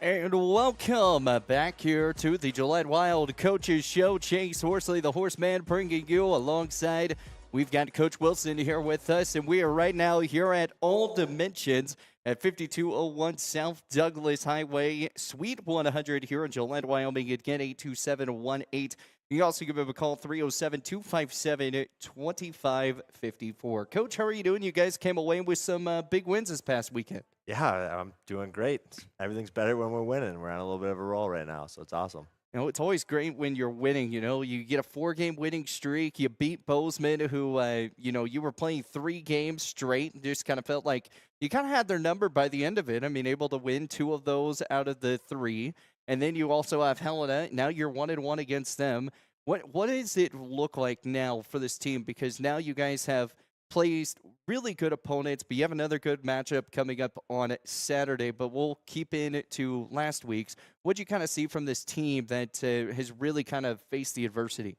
And welcome back here to the Gillette Wild Coaches Show. Chase Horsley, the Horseman, bringing you alongside. We've got Coach Wilson here with us, and we are right now here at All Dimensions at 5201 South Douglas Highway, Suite 100 here in Gillette, Wyoming. Again, 82718. You can also give him a call, 307-257-2554. Coach, how are you doing? You guys came away with some big wins this past weekend. Yeah, I'm doing great. Everything's better when we're winning. We're on a little bit of a roll right now, so it's awesome. You know, it's always great when you're winning. You know, you get a 4-game winning streak. You beat Bozeman, who, you were playing 3 games straight and just kind of felt like you kind of had their number by the end of it. I mean, able to win 2 of those out of the 3. And then you also have Helena. Now you're 1-1 against them. What does it look like now for this team? Because now you guys have placed really good opponents, but you have another good matchup coming up on Saturday, but we'll keep in to last week's. What'd you kind of see from this team that has really kind of faced the adversity?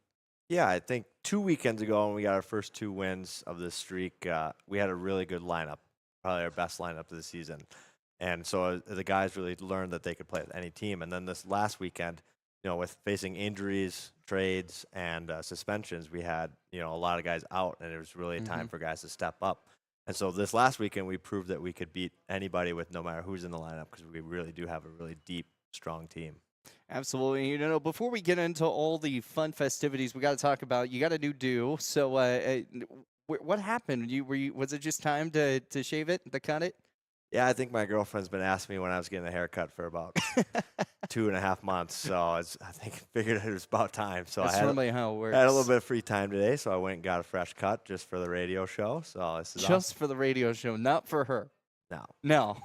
Yeah, I think 2 weekends ago when we got our first 2 wins of this streak, we had a really good lineup, probably our best lineup of the season. And so the guys really learned that they could play with any team. And then this last weekend, with facing injuries, trades, and suspensions, we had, a lot of guys out, and it was really a time for guys to step up. And so this last weekend, we proved that we could beat anybody with no matter who's in the lineup because we really do have a really deep, strong team. Absolutely. Before we get into all the fun festivities, we got to talk about, you got a new do. So what happened? Was it just time to shave it, to cut it? Yeah, I think my girlfriend's been asking me when I was getting a haircut for about 2.5 months. So I figured it was about time. So That's normally how it works. I had a little bit of free time today, so I went and got a fresh cut just for the radio show. So this is just for the radio show, not for her. No.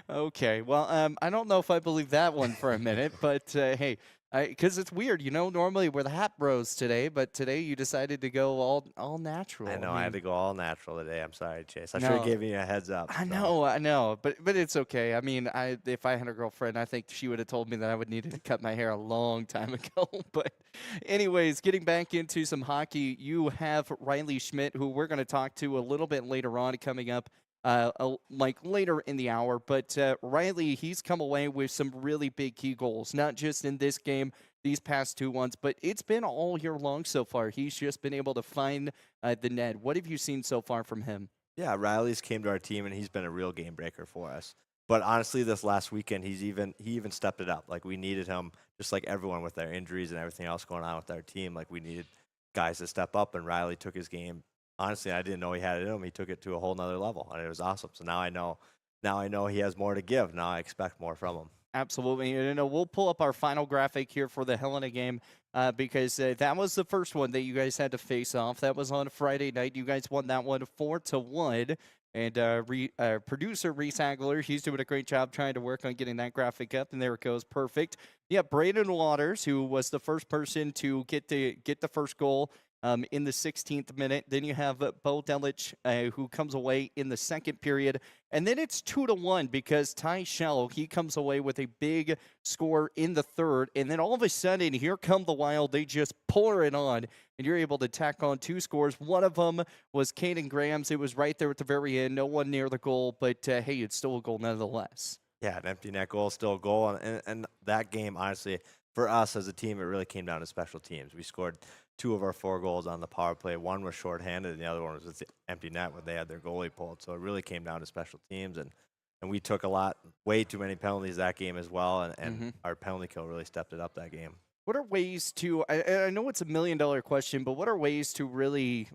Okay. Well, I don't know if I believe that one for a minute, but hey, because it's weird, normally we're the hat bros today, but today you decided to go all natural. I know, I had to go all natural today. I'm sorry, Chase. I should have given you a heads up. I know, but it's okay. I mean, if I had a girlfriend, I think she would have told me that I would need to cut my hair a long time ago. But anyways, getting back into some hockey, you have Riley Schmidt, who we're going to talk to a little bit later on, coming up like later in the hour. But Riley, he's come away with some really big key goals, not just in this game, these past 2 ones, but it's been all year long so far. He's just been able to find the net. What have you seen so far from him? Yeah, Riley's came to our team, and he's been a real game breaker for us. But honestly, this last weekend, he even stepped it up. Like, we needed him, just like everyone with their injuries and everything else going on with our team. Like, we needed guys to step up, and Riley took his game. Honestly, I didn't know he had it in him. He took it to a whole nother level, and it was awesome. So now I know he has more to give. Now I expect more from him. Absolutely. We'll pull up our final graphic here for the Helena game because that was the first one that you guys had to face off. That was on Friday night. You guys won that one 4-1. And producer Reese Hagler, he's doing a great job trying to work on getting that graphic up, and there it goes, perfect. Yeah, Braden Waters, who was the first person to get the first goal in the 16th minute. Then you have Bo Delich, who comes away in the second period. And then it's 2-1 because Ty Shell, he comes away with a big score in the third. And then all of a sudden, here come the Wild. They just pour it on, and you're able to tack on 2 scores. One of them was Caden Graham's. It was right there at the very end. No one near the goal, but hey, it's still a goal nonetheless. Yeah, an empty net goal, still a goal. And that game, honestly, for us as a team, it really came down to special teams. We scored 2 of our 4 goals on the power play. One was shorthanded, and the other one was with the empty net when they had their goalie pulled. So it really came down to special teams, and we took way too many penalties that game as well, and our penalty kill really stepped it up that game. What are ways to, I know it's $1 million question, but what are ways to really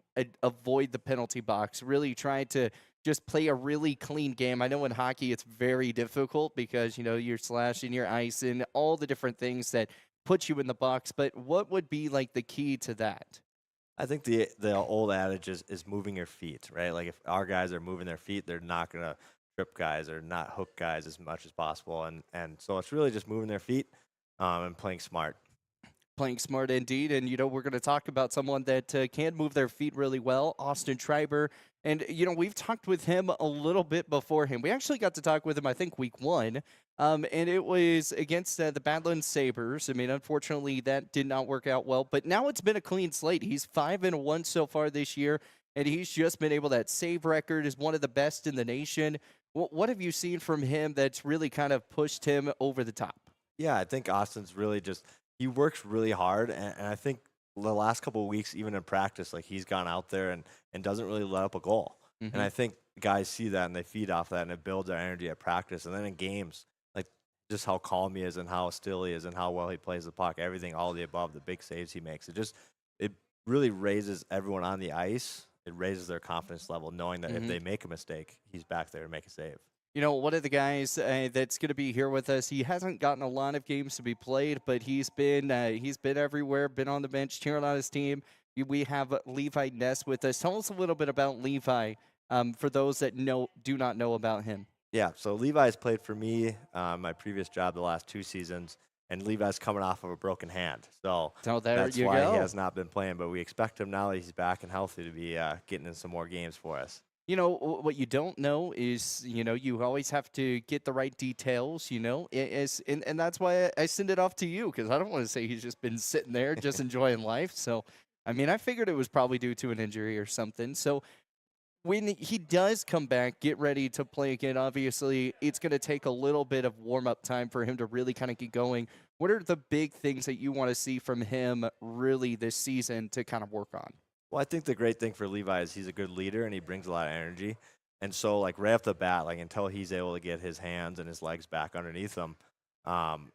avoid the penalty box, really try to just play a really clean game? I know in hockey it's very difficult because, you're slashing, you're icing, all the different things that put you in the box, but what would be like the key to that? I think the old adage is moving your feet, right? Like, if our guys are moving their feet, they're not going to trip guys or not hook guys as much as possible. And so it's really just moving their feet and playing smart. Playing smart indeed. And, we're going to talk about someone that can move their feet really well, Austin Schreiber. And, we've talked with him a little bit beforehand. We actually got to talk with him, I think, week 1. And it was against the Badlands Sabres. I mean, unfortunately, that did not work out well. But now it's been a clean slate. He's 5-1 so far this year, and he's just been able, that save record is one of the best in the nation. What have you seen from him that's really kind of pushed him over the top? Yeah, I think Austin's really he works really hard, and I think the last couple of weeks, even in practice, like he's gone out there and doesn't really let up a goal. And Hmm. I think guys see that and they feed off that, and it builds their energy at practice. And then in games, like just how calm he is and how still he is and how well he plays the puck, everything, all the above, the big saves he makes, it really raises everyone on the ice. It raises their confidence level, knowing that if they make a mistake, he's back there to make a save. You know, one of the guys that's going to be here with us, he hasn't gotten a lot of games to be played, but he's been everywhere, been on the bench, cheering on his team. We have Levi Ness with us. Tell us a little bit about Levi for those that do not know about him. Yeah, so Levi's played for me, my previous job the last 2 seasons, and Levi's coming off of a broken hand. So there that's you why go. he has not been playing, but we expect him now that he's back and healthy to be getting in some more games for us. You know, what you don't know is, you always have to get the right details, and that's why I send it off to you, because I don't want to say he's just been sitting there just enjoying life. So, I mean, I figured it was probably due to an injury or something. So when he does come back, get ready to play again. Obviously, it's going to take a little bit of warm-up time for him to really kind of get going. What are the big things that you want to see from him really this season to kind of work on? Well, I think the great thing for Levi is he's a good leader and he brings a lot of energy. And so, like, right off the bat, like, until he's able to get his hands and his legs back underneath him,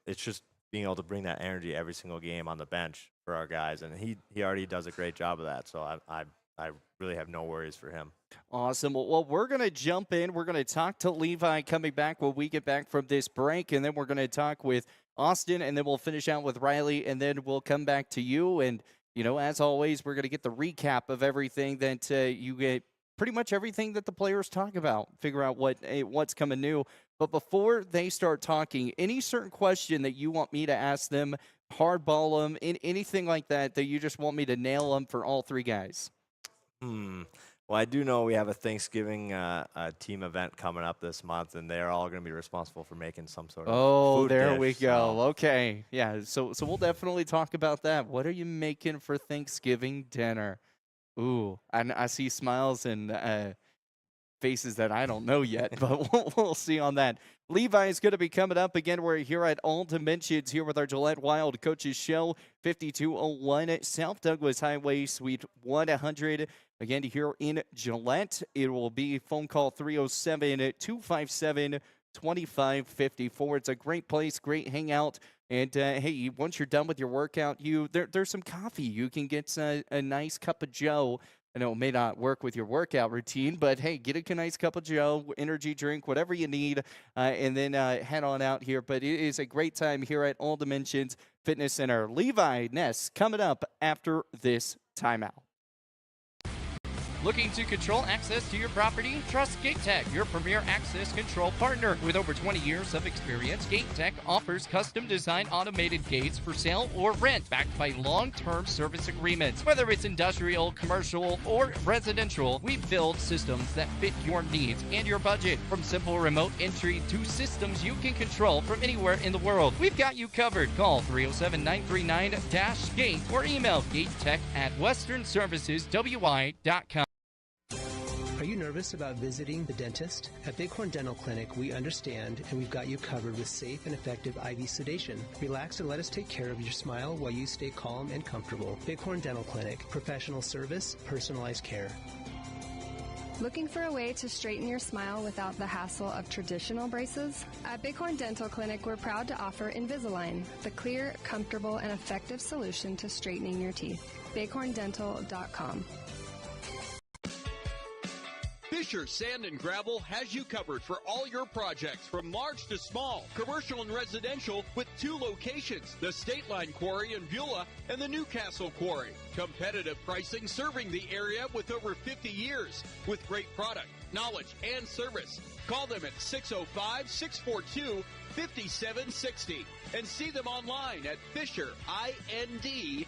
it's just being able to bring that energy every single game on the bench for our guys. And he already does a great job of that. So I really have no worries for him. Awesome. Well, we're going to jump in. We're going to talk to Levi coming back when we get back from this break, and then we're going to talk with Austin, and then we'll finish out with Riley, and then we'll come back to you. And, as always, we're going to get the recap of everything that you get, pretty much everything that the players talk about, figure out what's coming new. But before they start talking, any certain question that you want me to ask them, hardball them, anything like that you just want me to nail them for all 3 guys? Well, I do know we have a Thanksgiving team event coming up this month, and they're all going to be responsible for making some sort of food there dish, we go. so. Okay. Yeah, so we'll definitely talk about that. What are you making for Thanksgiving dinner? Ooh, I see smiles and faces that I don't know yet, but we'll see on that. Levi is going to be coming up again. We're here at All Dimensions here with our Gillette Wild Coaches Show, 5201 South Douglas Highway, Suite 100. Again, here in Gillette, it will be phone call 307-257-2554. It's a great place, great hangout. And, hey, once you're done with your workout, there's some coffee. You can get a nice cup of joe. I know it may not work with your workout routine, but hey, get a nice cup of joe, energy drink, whatever you need, and then head on out here. But it is a great time here at All Dimensions Fitness Center. Levi Ness coming up after this timeout. Looking to control access to your property? Trust GateTech, your premier access control partner. With over 20 years of experience, GateTech offers custom-designed automated gates for sale or rent, backed by long-term service agreements. Whether it's industrial, commercial, or residential, we build systems that fit your needs and your budget. From simple remote entry to systems you can control from anywhere in the world, we've got you covered. Call 307-939-GATE or email gatetech@westernserviceswi.com. Are you nervous about visiting the dentist? At Bighorn Dental Clinic, we understand and we've got you covered with safe and effective IV sedation. Relax and let us take care of your smile while you stay calm and comfortable. Bighorn Dental Clinic, professional service, personalized care. Looking for a way to straighten your smile without the hassle of traditional braces? At Bighorn Dental Clinic, we're proud to offer Invisalign, the clear, comfortable, and effective solution to straightening your teeth. bighorndental.com. Fisher Sand and Gravel has you covered for all your projects from large to small, commercial and residential, with 2 locations, the State Line Quarry in Beulah and the Newcastle Quarry. Competitive pricing serving the area with over 50 years with great product, knowledge, and service. Call them at 605-642-5760 and see them online at FisherIND.com.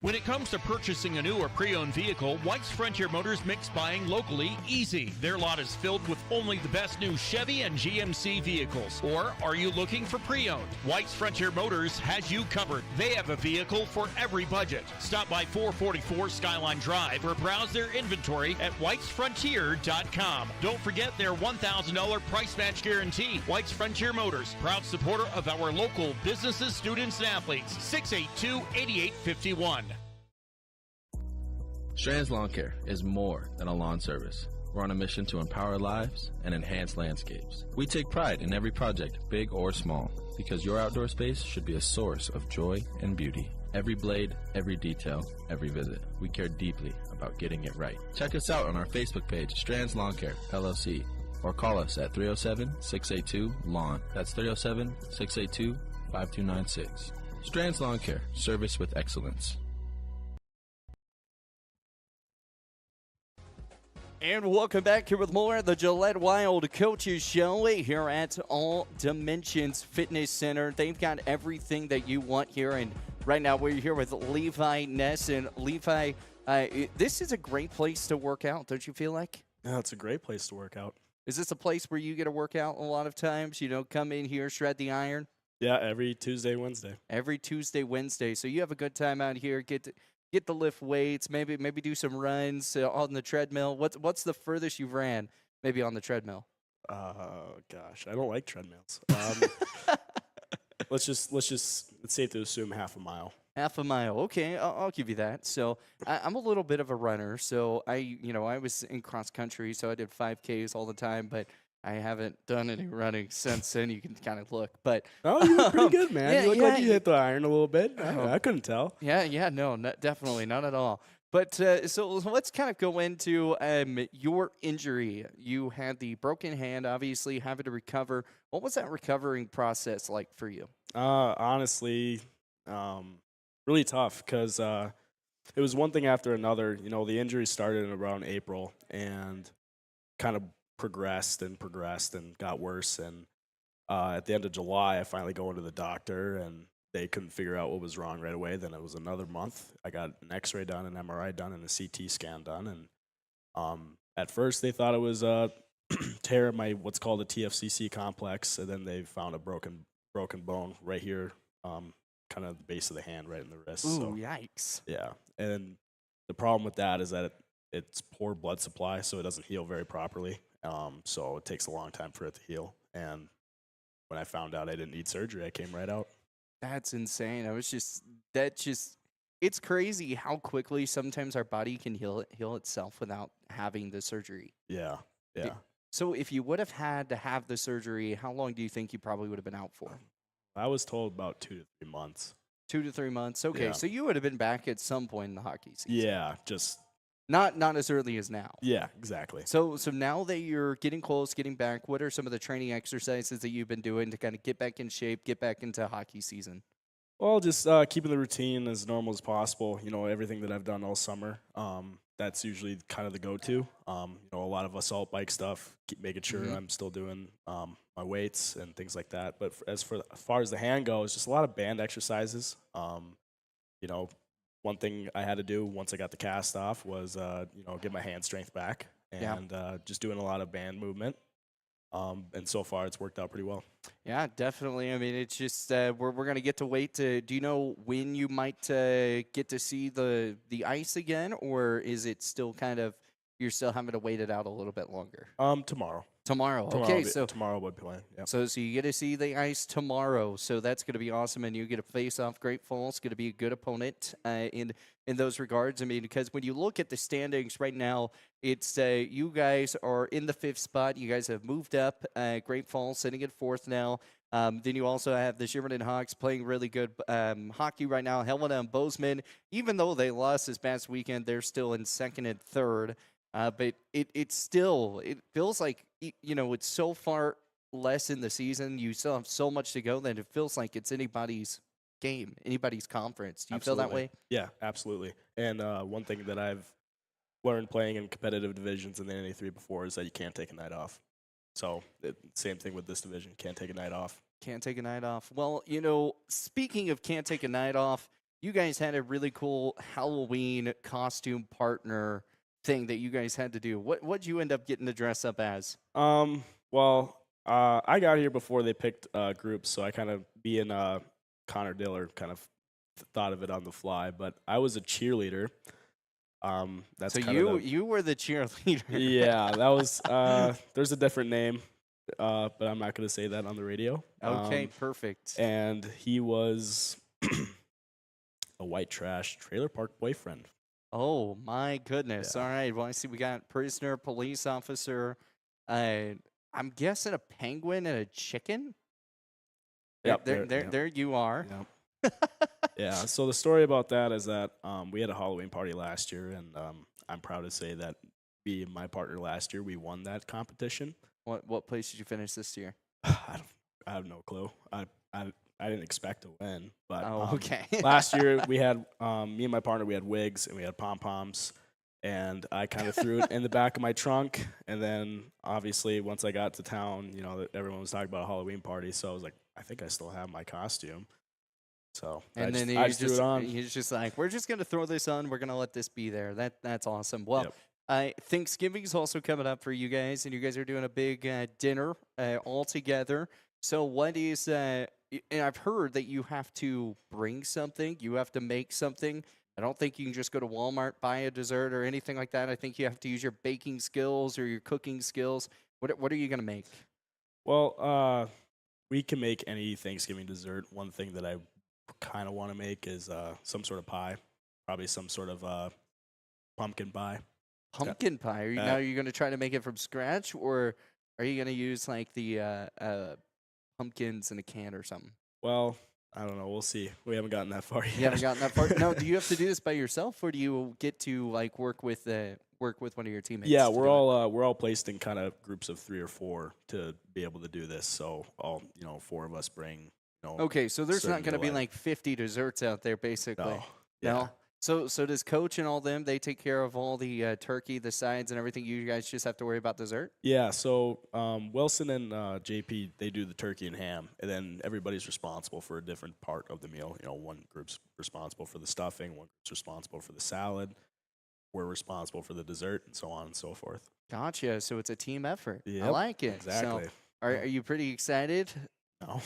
When it comes to purchasing a new or pre-owned vehicle, White's Frontier Motors makes buying locally easy. Their lot is filled with only the best new Chevy and GMC vehicles. Or are you looking for pre-owned? White's Frontier Motors has you covered. They have a vehicle for every budget. Stop by 444 Skyline Drive or browse their inventory at whitesfrontier.com. Don't forget their $1,000 price match guarantee. White's Frontier Motors, proud supporter of our local businesses, students, and athletes. 682-8851. Strands Lawn Care is more than a lawn service. We're on a mission to empower lives and enhance landscapes. We take pride in every project, big or small, because your outdoor space should be a source of joy and beauty. Every blade, every detail, every visit. We care deeply about getting it right. Check us out on our Facebook page, Strands Lawn Care, LLC, or call us at 307-682-LAWN. That's 307-682-5296. Strands Lawn Care, service with excellence. And welcome back here with more of the Gillette Wild Coaches Show here at All Dimensions Fitness Center. They've got everything that you want here. And right now we're here with Levi Ness. And Levi, this is a great place to work out, don't you feel like? Yeah, it's a great place to work out. Is this a place where you get to work out a lot of times? You know, come in here, shred the iron? Yeah, every Tuesday, Wednesday. Every Tuesday, Wednesday. So you have a good time out here. Get to lift weights, maybe do some runs on the treadmill. What's the furthest you've ran maybe on the treadmill? Gosh, I don't like treadmills. It's safe to assume half a mile. Half a mile. Okay, I'll give you that. So I'm a little bit of a runner. So I was in cross country, so I did 5Ks all the time, but I haven't done any running since then. You can kind of look, but oh, you were pretty good, man. Yeah, you look like you hit the iron a little bit. I couldn't tell. Yeah, no, definitely not at all. But so let's kind of go into your injury. You had the broken hand, obviously having to recover. What was that recovering process like for you? Honestly, really tough because it was one thing after another. You know, the injury started in around April and kind of progressed and got worse. And at the end of July, I finally go into the doctor, and they couldn't figure out what was wrong right away. Then it was another month. I got an X-ray done, an MRI done, and a CT scan done. And at first, they thought it was a tear of my what's called a TFCC complex, and then they found a broken bone right here, kind of the base of the hand, right in the wrist. Ooh, so, yikes! Yeah, and the problem with that is that it's poor blood supply, so it doesn't heal very properly. So it takes a long time for it to heal. And when I found out I didn't need surgery, I came right out. That's insane. It's crazy how quickly sometimes our body can heal itself without having the surgery. Yeah. So if you would have had to have the surgery, how long do you think you probably would have been out for? I was told about 2 to 3 months. 2 to 3 months. Okay, Yeah. so you would have been back at some point in the hockey season. Yeah, just Not as early as now. yeah, exactly. So now that you're getting close, getting back, what are some of the training exercises that you've been doing to kind of get back in shape, get back into hockey season? Well, just keeping the routine as normal as possible. You know, everything that I've done all summer. That's usually kind of the go-to. You know, a lot of assault bike stuff. Keep making sure I'm still doing my weights and things like that. But as far as the hand goes, just a lot of band exercises. You know, one thing I had to do once I got the cast off was, get my hand strength back and just doing a lot of band movement. And so far, it's worked out pretty well. Yeah, definitely. I mean, it's just we're going to get to wait to. Do you know when you might get to see the ice again, or is it still kind of you're still having to wait it out a little bit longer? Tomorrow. Okay, so tomorrow would play. Yeah. So you get to see the ice tomorrow. So that's going to be awesome, and you get to face off Great Falls. Going to be a good opponent in those regards. I mean, because when you look at the standings right now, it's you guys are in the 5th spot. You guys have moved up. Great Falls sitting at 4th now. Then you also have the Sheridan Hawks playing really good hockey right now. Helena and Bozeman, even though they lost this past weekend, they're still in 2nd and 3rd. But it feels like, it's so far less in the season. You still have so much to go that it feels like it's anybody's game, anybody's conference. Do you feel that way? Yeah, absolutely. And one thing that I've learned playing in competitive divisions in the NA3 before is that you can't take a night off. So same thing with this division. Can't take a night off. Can't take a night off. Well, speaking of can't take a night off, you guys had a really cool Halloween costume partner thing that you guys had to do. What'd you end up getting to dress up as? Well, I got here before they picked groups, so I kind of, being Connor Diller, kind of thought of it on the fly. But I was a cheerleader. That's So kind of you were the cheerleader. yeah, that was. There's a different name, but I'm not going to say that on the radio. Okay, perfect. And he was a white trash trailer park boyfriend. Oh my goodness! Yeah. All right. Well, I see we got prisoner, police officer. I'm guessing a penguin and a chicken. Yep, There you are. Yep. Yeah. So the story about that is that we had a Halloween party last year, and I'm proud to say that me and my partner last year, we won that competition. What place did you finish this year? I have no clue. I didn't expect to win, but Okay. last year we had me and my partner, we had wigs and we had pom poms, and I kind of threw it in the back of my trunk. And then obviously once I got to town, everyone was talking about a Halloween party, so I was like, I think I still have my costume. So And then I just threw it on. he's just like, we're just gonna throw this on. We're gonna let this be there. That's awesome. Well, Yep. Thanksgiving's also coming up for you guys, and you guys are doing a big dinner all together. So what is and I've heard that you have to bring something. You have to make something. I don't think you can just go to Walmart, buy a dessert or anything like that. I think you have to use your baking skills or your cooking skills. What are you gonna make? Well, we can make any Thanksgiving dessert. One thing that I kind of want to make is some sort of pie, probably some sort of pumpkin pie. Pumpkin pie. Are you going to try to make it from scratch, or are you going to use like the pumpkins in a can or something? Well, I don't know. We'll see. We haven't gotten that far yet. You haven't gotten that far. No, do you have to do this by yourself, or do you get to like work with one of your teammates? Yeah, to we're do it? all placed in kind of groups of 3 or 4 to be able to do this. So all 4 of us bring. Okay, so there's not certain going to be delay. like 50 desserts out there, basically. No. No? Yeah. So does coach and all them? They take care of all the turkey, the sides, and everything. You guys just have to worry about dessert. Yeah. So Wilson and JP, they do the turkey and ham, and then everybody's responsible for a different part of the meal. One group's responsible for the stuffing, one group's responsible for the salad. We're responsible for the dessert, and so on and so forth. Gotcha. So it's a team effort. I Yep, like it. exactly. So are you pretty excited? No.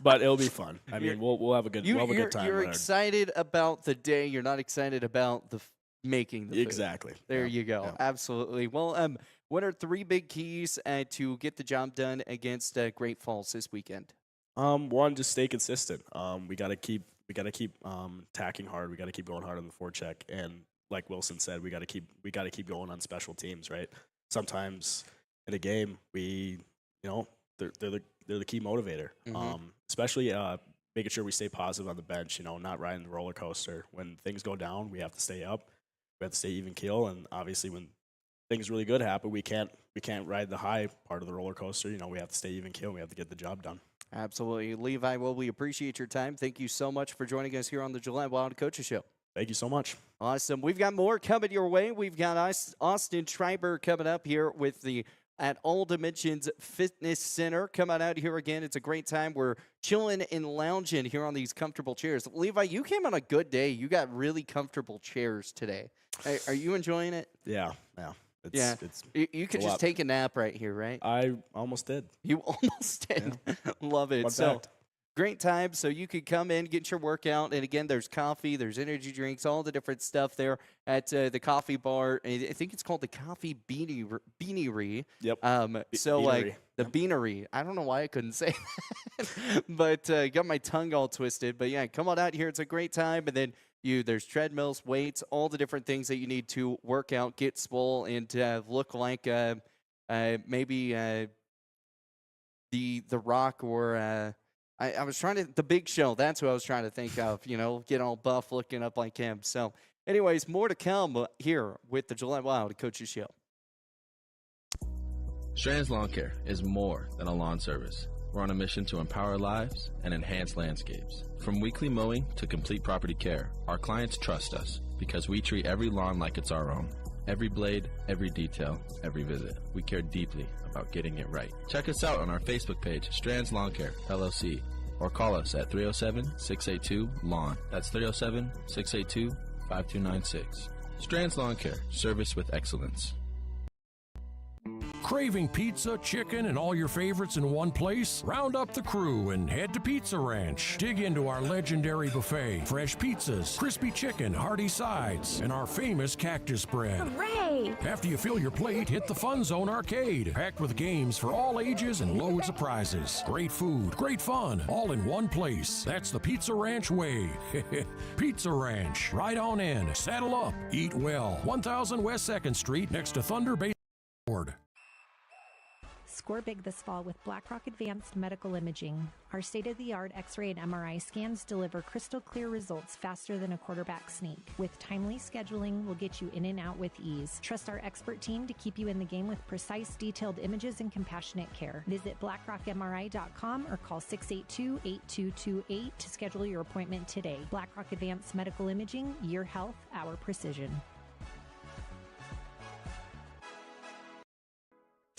But it'll be fun. I mean, we'll have a good good time. You're with our- excited about the day. You're not excited about the making the food. Exactly. There Yeah, you go. yeah. Absolutely. Well, what are 3 big keys to get the job done against Great Falls this weekend? One, just stay consistent. We gotta keep tacking hard. We gotta keep going hard on the forecheck. And like Wilson said, we gotta keep going on special teams. Right. Sometimes in a game, they're the key motivator. Especially making sure we stay positive on the bench. Not riding the roller coaster. When things go down, we have to stay up. We have to stay even keel. And obviously, when things really good happen, we can't ride the high part of the roller coaster. We have to stay even keel. We have to get the job done. Absolutely. Levi, well, we appreciate your time. Thank you so much for joining us here on the Gillette Wild Coaches Show. Thank you so much. Awesome. We've got more coming your way. We've got Austin Schreiber coming up here with the at All Dimensions Fitness Center. Come on out here again. It's a great time. We're chilling and lounging here on these comfortable chairs. Levi, you came on a good day. You got really comfortable chairs today. Are you enjoying it? Yeah. It's You could just take a nap right here, right? I almost did. You almost did. Love it. Fun So fact. great time. So you could come in, get your workout. And again, there's coffee, there's energy drinks, all the different stuff there at the coffee bar. I think it's called the Coffee Beanery. Yep. So like the Yep. Beanery. I don't know why I couldn't say that, but got my tongue all twisted. But yeah, come on out here. It's a great time. And then there's treadmills, weights, all the different things that you need to work out, get swole, and look like maybe the Rock or I was trying to the Big Show. That's who I was trying to think of. Get all buff, looking up like him. So, anyways, more to come here with the Gillette Wild Coaches Show. Strands Lawn Care is more than a lawn service. We're on a mission to empower lives and enhance landscapes. From weekly mowing to complete property care, our clients trust us because we treat every lawn like it's our own. Every blade, every detail, every visit. We care deeply about getting it right. Check us out on our Facebook page, Strands Lawn Care, LLC. or call us at 307-682-LAWN. That's 307-682-5296. Strands Lawn Care, service with excellence. Craving pizza, chicken, and all your favorites in one place? Round up the crew and head to Pizza Ranch. Dig into our legendary buffet, fresh pizzas, crispy chicken, hearty sides, and our famous cactus bread. Hooray! After you fill your plate, hit the Fun Zone Arcade, packed with games for all ages and loads of prizes. Great food, great fun, all in one place. That's the Pizza Ranch way. Pizza Ranch. Ride on in, saddle up, eat well. 1000 West 2nd Street, next to Thunder Bay Board. Score big this fall with BlackRock Advanced Medical Imaging. Our state-of-the-art X-ray and MRI scans deliver crystal clear results faster than a quarterback sneak. With timely scheduling, we'll get you in and out with ease. Trust our expert team to keep you in the game with precise, detailed images and compassionate care. Visit blackrockmri.com or call 682-8228 to schedule your appointment today. BlackRock Advanced Medical Imaging, your health, our precision.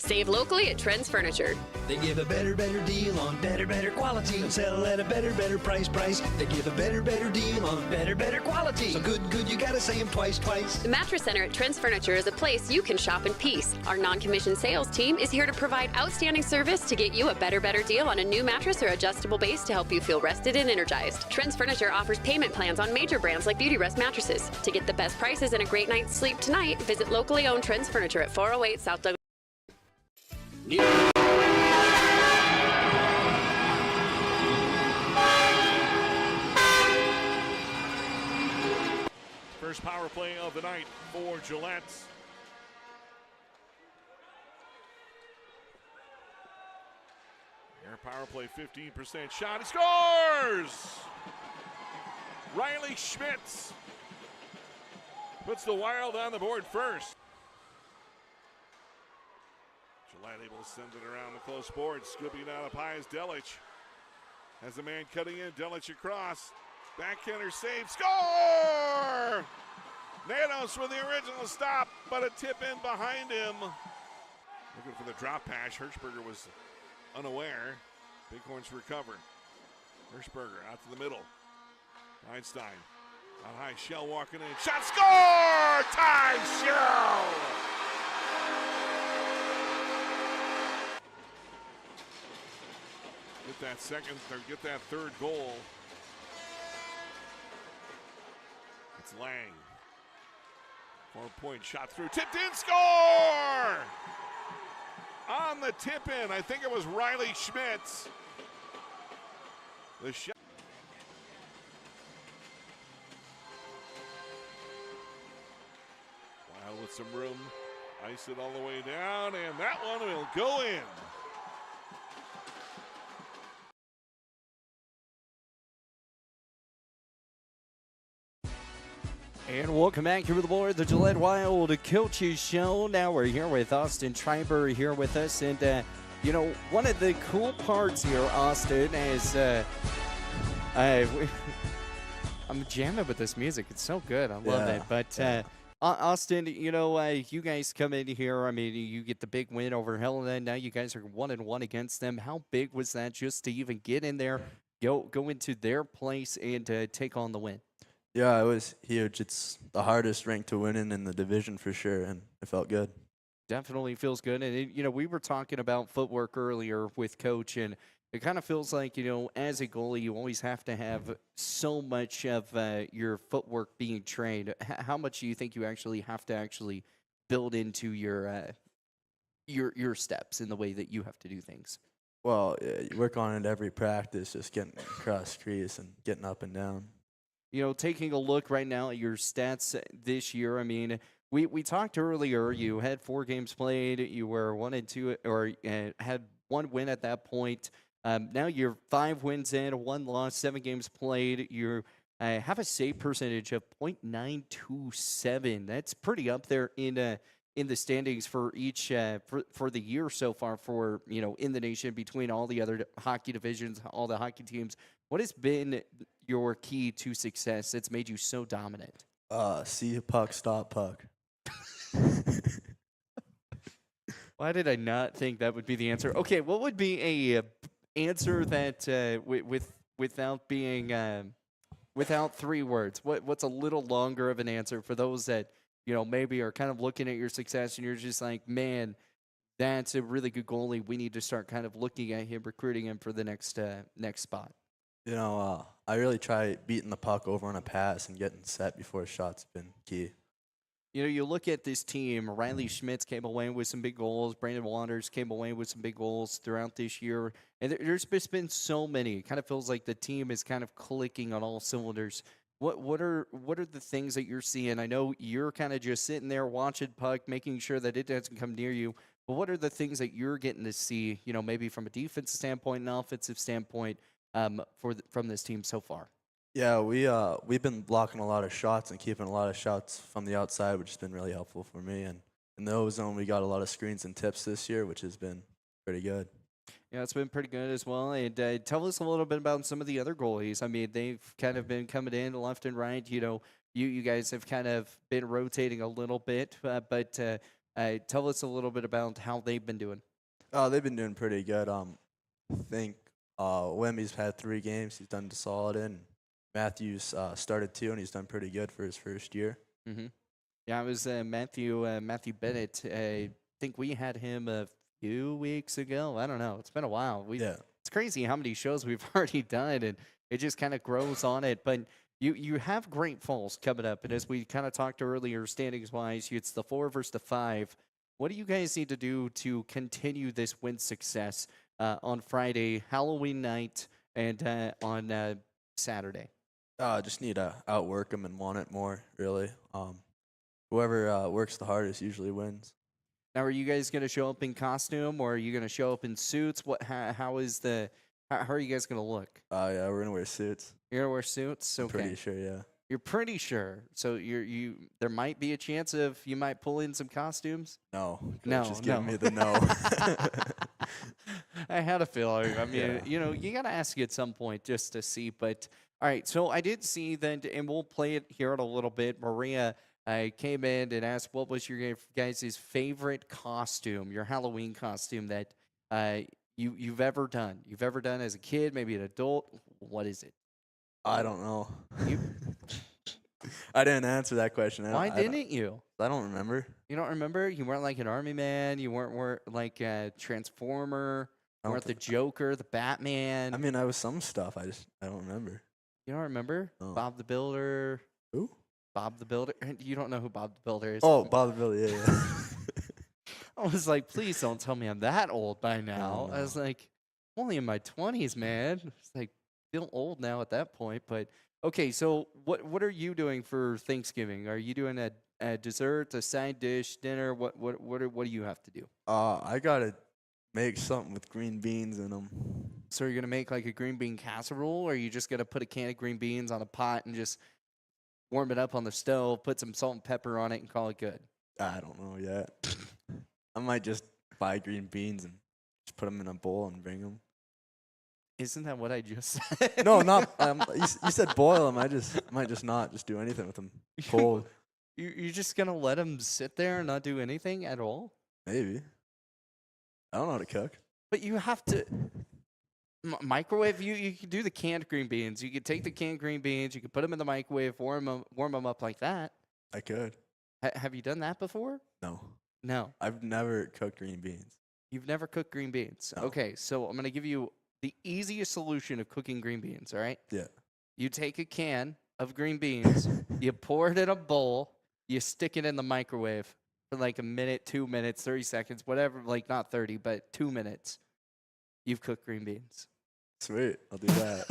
Save locally at Trends Furniture. They give a better deal on better quality and sell at a better price. They give a better deal on better quality. So good, you gotta say them twice. The Mattress Center at Trends Furniture is a place you can shop in peace. Our non-commissioned sales team is here to provide outstanding service to get you a better deal on a new mattress or adjustable base to help you feel rested and energized. Trends Furniture offers payment plans on major brands like Beauty Rest mattresses. To get the best prices and a great night's sleep tonight, visit locally owned Trends Furniture at 408 South Douglas. First power play of the night for Gillette. Air power play, 15% shot. He scores! Riley Schmitz puts the Wild on the board first. Gillette able to send it around the close board. Scooping out up high is Delich. Has a man cutting in. Delich across. Backhander save. Score! Nanos with the original stop, but a tip in behind him. Looking for the drop pass. Hirschberger was unaware. Bighorns recover. Hirschberger out to the middle. Einstein out high. Shell walking in. Shot. Score! Ty Shell! Get that second, or get that third goal. It's Lang. 4-point shot through, tipped in, score! On the tip in, I think it was Riley Schmitz. The shot. Wild with some room, ice it all the way down, and that one will go in. And welcome back here to the board, the Gillette Wild Coaches Show. Now we're here with Austin Schreiber here with us. And, you know, one of the cool parts here, Austin, is I'm jamming with this music. It's so good. I love it. But, Austin, you know, you guys come in here. I mean, you get the big win over Helena. Now you guys are 1-1 against them. How big was that just to even get in there, go into their place and take on the win? Yeah, it was huge. It's the hardest rank to win in the division for sure, and it felt good. Definitely feels good. And, you know, we were talking about footwork earlier with Coach, and it kind of feels like, you know, as a goalie, you always have to have so much of your footwork being trained. How much do you think you actually have to actually build into your steps in the way that you have to do things? Well, you work on it every practice, just getting across crease and getting up and down. You know, taking a look right now at your stats this year, I mean, we talked earlier, you had 4 games played, you were 1-2, or had 1 win at that point. Now you're 5 wins in, 1 loss, 7 games played. You have a save percentage of .927. That's pretty up there in the standings for each for the year so far for, you know, in the nation between all the other hockey divisions, all the hockey teams. What has been your key to success that's made you so dominant? See a puck, stop puck. Why did I not think that would be the answer? Okay, what would be answer that without being without 3 words? What's a little longer of an answer for those that maybe are kind of looking at your success and you're just like, man, that's a really good goalie. We need to start kind of looking at him, recruiting him for the next spot. I really try beating the puck over on a pass and getting set before a shot's been key. You look at this team, Riley Schmitz came away with some big goals. Brandon Waters came away with some big goals throughout this year. And there's just been so many. It kind of feels like the team is kind of clicking on all cylinders. What are the things that you're seeing? I know you're kind of just sitting there watching puck, making sure that it doesn't come near you. But what are the things that you're getting to see, maybe from a defensive standpoint and offensive standpoint from this team so far? Yeah, we've been blocking a lot of shots and keeping a lot of shots from the outside, which has been really helpful for me. And in the O-zone, we got a lot of screens and tips this year, which has been pretty good. Yeah, it's been pretty good as well. And tell us a little bit about some of the other goalies. I mean, they've kind of been coming in left and right. You guys have kind of been rotating a little bit, but tell us a little bit about how they've been doing. They've been doing pretty good. I think Wemby's had 3 games. He's done solid in. Matthews started 2, and he's done pretty good for his first year. Mm-hmm. Yeah, it was Matthew Bennett. I think we had him a few weeks ago. I don't know. It's been a while. It's crazy how many shows we've already done, and it just kind of grows on it. But you have Great Falls coming up, and as we kind of talked earlier, standings-wise, it's the 4 versus the 5. What do you guys need to do to continue this win success on Friday, Halloween night, and on Saturday? Just need to outwork them and want it more, really. Whoever works the hardest usually wins. Now, are you guys going to show up in costume, or are you going to show up in suits? How are you guys going to look? Yeah, we're gonna wear suits. You're gonna wear suits? Okay. I'm pretty sure, yeah. You're pretty sure. So there might be a chance of you might pull in some costumes? No. Just giving me the no. I had a feeling. I mean, you got to ask at some point just to see. But, all right, so I did see that, and we'll play it here in a little bit. Maria came in and asked, what was your guys' favorite costume, your Halloween costume that you've ever done? You've ever done as a kid, maybe an adult? What is it? I don't know. I didn't answer that question. Why didn't you? I don't remember. You don't remember? You weren't like an army man. You weren't like a Transformer. You weren't the Joker, the Batman. I mean, I was some stuff. I don't remember. You don't remember? No. Bob the Builder. Who? Bob the Builder. You don't know who Bob the Builder is? Oh, Bob the Builder, yeah. I was like, please don't tell me I'm that old by now. No. I was like, only in my 20s, man. It's like, feel old now at that point. But, okay, so what are you doing for Thanksgiving? Are you doing a dessert, a side dish, dinner? What do you have to do? I got to make something with green beans in them. So you're going to make like a green bean casserole, or are you just going to put a can of green beans on a pot and just warm it up on the stove, put some salt and pepper on it, and call it good? I don't know yet. I might just buy green beans and just put them in a bowl and bring them. Isn't that what I just said? No, not. You said boil them. I might just not just do anything with them cold. You're just going to let them sit there and not do anything at all? Maybe. I don't know how to cook. But you have to microwave. You can do the canned green beans. You could take the canned green beans. You could put them in the microwave, warm them up like that. I could. Have you done that before? No. I've never cooked green beans. You've never cooked green beans? No. Okay, so I'm going to give you the easiest solution of cooking green beans, all right? Yeah. You take a can of green beans, you pour it in a bowl, you stick it in the microwave for like a minute, 2 minutes, 30 seconds, whatever, like not 30, but 2 minutes. You've cooked green beans. Sweet. I'll do that.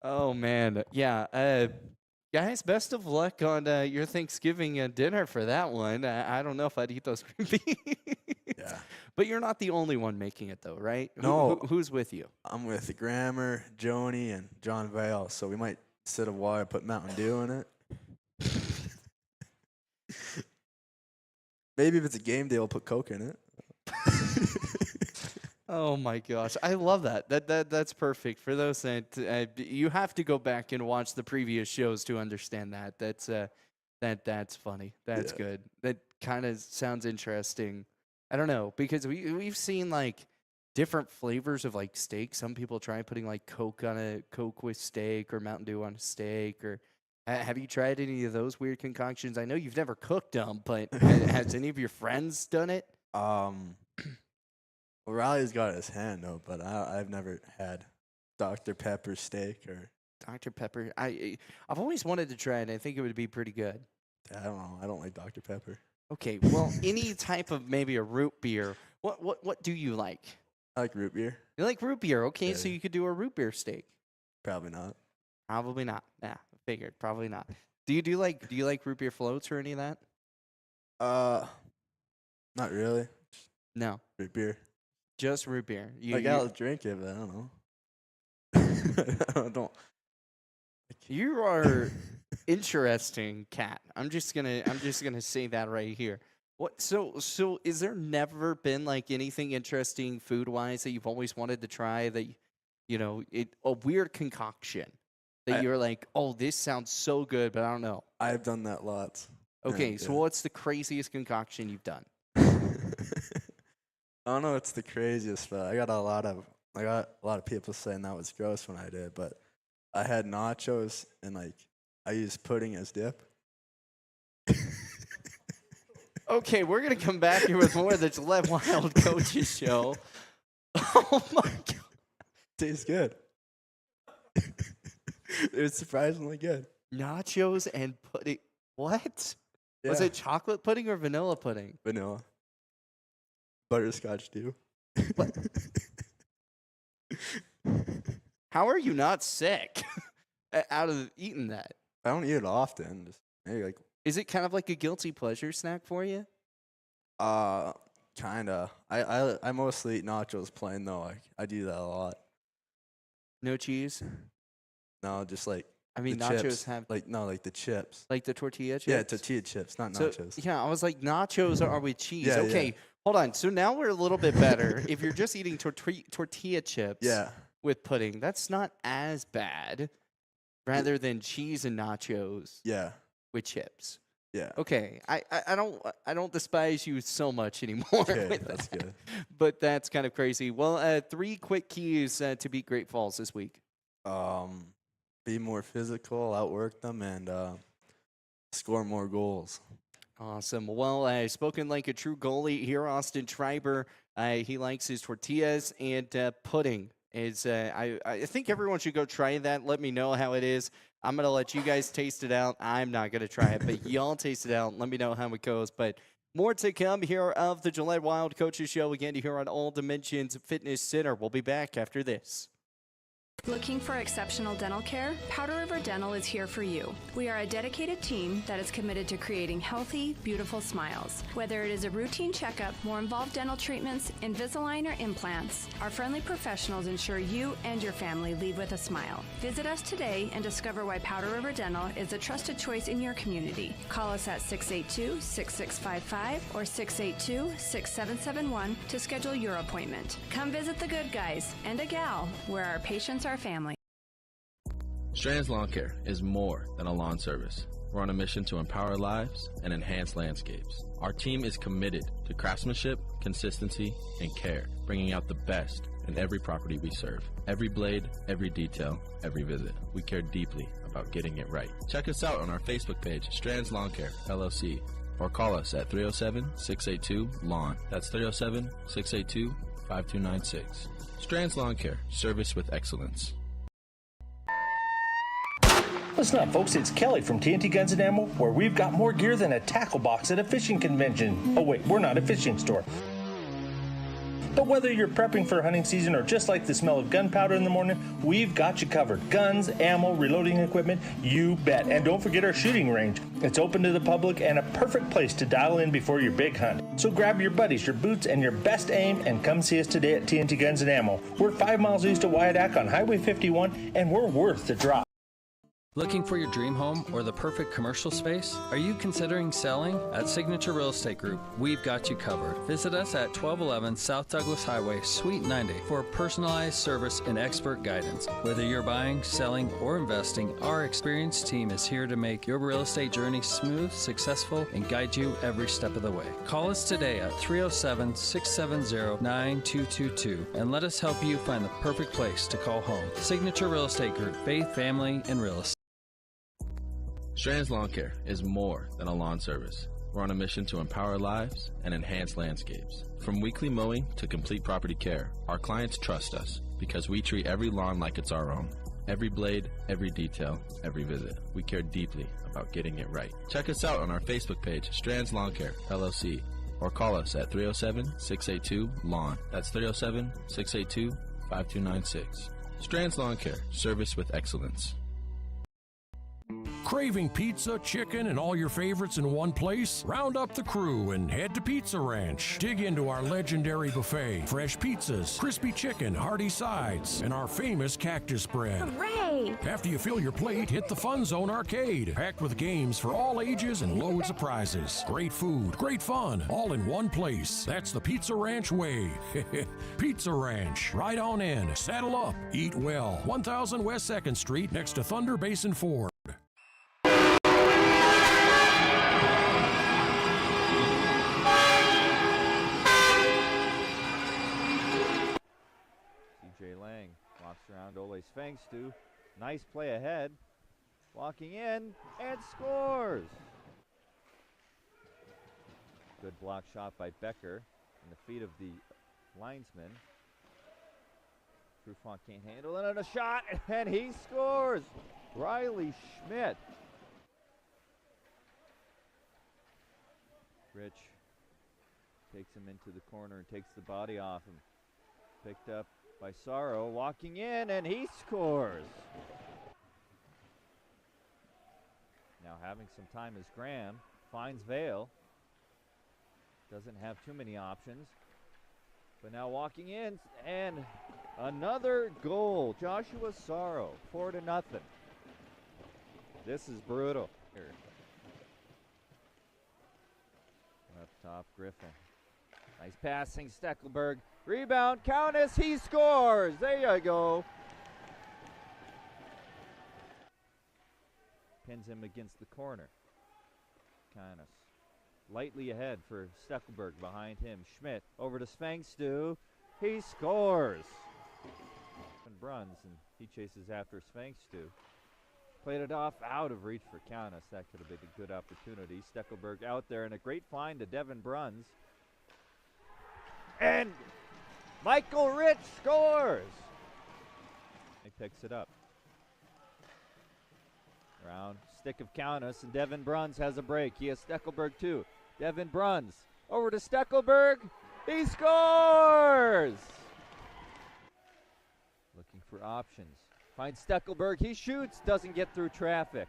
Oh, man. Yeah. Guys, best of luck on your Thanksgiving dinner for that one. I don't know if I'd eat those green beans. Yeah. But you're not the only one making it, though, right? No. Who's with you? I'm with Grammer, Joni, and John Vale. So we might sit a while, put Mountain Dew in it. Maybe if it's a game day, we'll put Coke in it. Oh my gosh, I love that. That's perfect for those that you have to go back and watch the previous shows to understand that. That's funny. That's good. That kind of sounds interesting. I don't know, because we've seen like different flavors of like steak. Some people try putting like Coke with steak or Mountain Dew on a steak. Or have you tried any of those weird concoctions? I know you've never cooked them, but has any of your friends done it? Well, Riley's got it in his hand though, but I've never had Dr. Pepper steak or Dr. Pepper. I've always wanted to try it. I think it would be pretty good. I don't know. I don't like Dr. Pepper. Okay, well, any type of maybe a root beer. What do you like? I like root beer. You like root beer? Okay, Yeah. so you could do a root beer steak. Probably not. Probably not. Yeah, I figured. Probably not. Do you like root beer floats or any of that? Not really. No, Root beer. just root beer. I'll drink it, but I don't know. I don't. You are interesting, Kat. I'm just gonna say that right here. What? So is there never been like anything interesting food wise that you've always wanted to try that, a weird concoction that you're like, oh, this sounds so good, but I don't know. I've done that lots. Okay, Yeah, so yeah. what's the craziest concoction you've done? I don't know. It's the craziest, but I got a lot of people saying that was gross when I did. But I had nachos and I used pudding as dip. Okay, we're going to come back here with more of the Gillette Wild Coaches Show. Oh, my God. Tastes good. It was surprisingly good. Nachos and pudding. What? Yeah. Was it chocolate pudding or vanilla pudding? Vanilla? Butterscotch too. How are you not sick out of eating that? I don't eat it often. Just maybe Is it kind of like a guilty pleasure snack for you? kinda. I mostly eat nachos plain though. I do that a lot. No cheese? No, just I mean, the nachos chips. have like the chips. like the tortilla chips? Yeah, tortilla chips, not So, nachos. yeah, I was like, nachos are with cheese. Yeah, Okay, yeah. hold on. So now we're a little bit better. If you're just eating tortilla chips Yeah. with pudding, that's not as bad rather than cheese and nachos Yeah. with chips. Yeah. Okay, I don't despise you so much anymore. Okay, with that's that. good. But that's kind of crazy. Well, 3 quick keys to beat Great Falls this week. Be more physical, outwork them, and score more goals. Awesome. Well, spoken like a true goalie here, Austin Schreiber. He likes his tortillas and pudding. I think everyone should go try that. Let me know how it is. I'm going to let you guys taste it out. I'm not going to try it, but y'all taste it out. Let me know how it goes. But more to come here of the Gillette Wild Coaches Show again here on All Dimensions Fitness Center. We'll be back after this. Looking for exceptional dental care? Powder River Dental is here for you. We are a dedicated team that is committed to creating healthy, beautiful smiles. Whether it is a routine checkup, more involved dental treatments, Invisalign, or implants, our friendly professionals ensure you and your family leave with a smile. Visit us today and discover why Powder River Dental is a trusted choice in your community. Call us at 682-6655 or 682-6771 to schedule your appointment. Come visit the good guys and a gal where our patients are family. Strands Lawn Care is more than a lawn service. We're on a mission to empower lives and enhance landscapes. Our team is committed to craftsmanship, consistency, and care, bringing out the best in every property we serve. Every blade, every detail, every visit. We care deeply about getting it right. Check us out on our Facebook page, Strands Lawn Care, LLC, or call us at 307-682-LAWN. That's 307-682-5296. Strands Lawn Care, service with excellence. Listen up, folks. It's Kelly from TNT Guns and Ammo, where we've got more gear than a tackle box at a fishing convention. Oh, wait, we're not a fishing store. But whether you're prepping for hunting season or just like the smell of gunpowder in the morning, we've got you covered. Guns, ammo, reloading equipment, you bet. And don't forget our shooting range. It's open to the public and a perfect place to dial in before your big hunt. So grab your buddies, your boots, and your best aim and come see us today at TNT Guns and Ammo. We're 5 miles east of Wyandotte on Highway 51, and we're worth the drop. Looking for your dream home or the perfect commercial space? Are you considering selling? At Signature Real Estate Group, we've got you covered. Visit us at 1211 South Douglas Highway, Suite 90 for personalized service and expert guidance. Whether you're buying, selling, or investing, our experienced team is here to make your real estate journey smooth, successful, and guide you every step of the way. Call us today at 307-670-9222 and let us help you find the perfect place to call home. Signature Real Estate Group, faith, family, and real estate. Strands Lawn Care is more than a lawn service. We're on a mission to empower lives and enhance landscapes. From weekly mowing to complete property care, our clients trust us because we treat every lawn like it's our own. Every blade, every detail, every visit. We care deeply about getting it right. Check us out on our Facebook page, Strands Lawn Care, LLC, or call us at 307-682-LAWN. That's 307-682-5296. Strands Lawn Care, service with excellence. Craving pizza, chicken, and all your favorites in one place? Round up the crew and head to Pizza Ranch. Dig into our legendary buffet. Fresh pizzas, crispy chicken, hearty sides, and our famous cactus bread. Hooray! After you fill your plate, hit the Fun Zone Arcade. Packed with games for all ages and loads of prizes. Great food, great fun, all in one place. That's the Pizza Ranch way. Pizza Ranch. Right on in. Saddle up. Eat well. 1000 West 2nd Street next to Thunder Basin Ford. Lang walks around Ole Svangstu. Nice play ahead. Walking in and scores. Good block shot by Becker in the feet of the linesman. Trufant can't handle it, and a shot, and he scores. Riley Schmidt. Rich takes him into the corner and takes the body off him. Picked up by Sorrow, walking in, and he scores. Now having some time is Graham. Finds Vale. Doesn't have too many options. But now walking in, and another goal. Joshua Sorrow, 4-0. This is brutal. Here. Up top, Griffin. Nice passing, Steckelberg. Rebound, Countess, he scores. There you go. Pins him against the corner. Countess lightly ahead for Steckelberg. Behind him, Schmidt over to Svangstu. He scores. And Bruns, and he chases after Svangstu. Played it off, out of reach for Countess. That could have been a good opportunity. Steckelberg out there, and a great find to Devin Bruns. And Michael Rich scores. He picks it up. Around stick of Countess, and Devin Bruns has a break. He has Steckelberg too. Devin Bruns over to Steckelberg. He scores. Looking for options. Finds Steckelberg. He shoots. Doesn't get through traffic.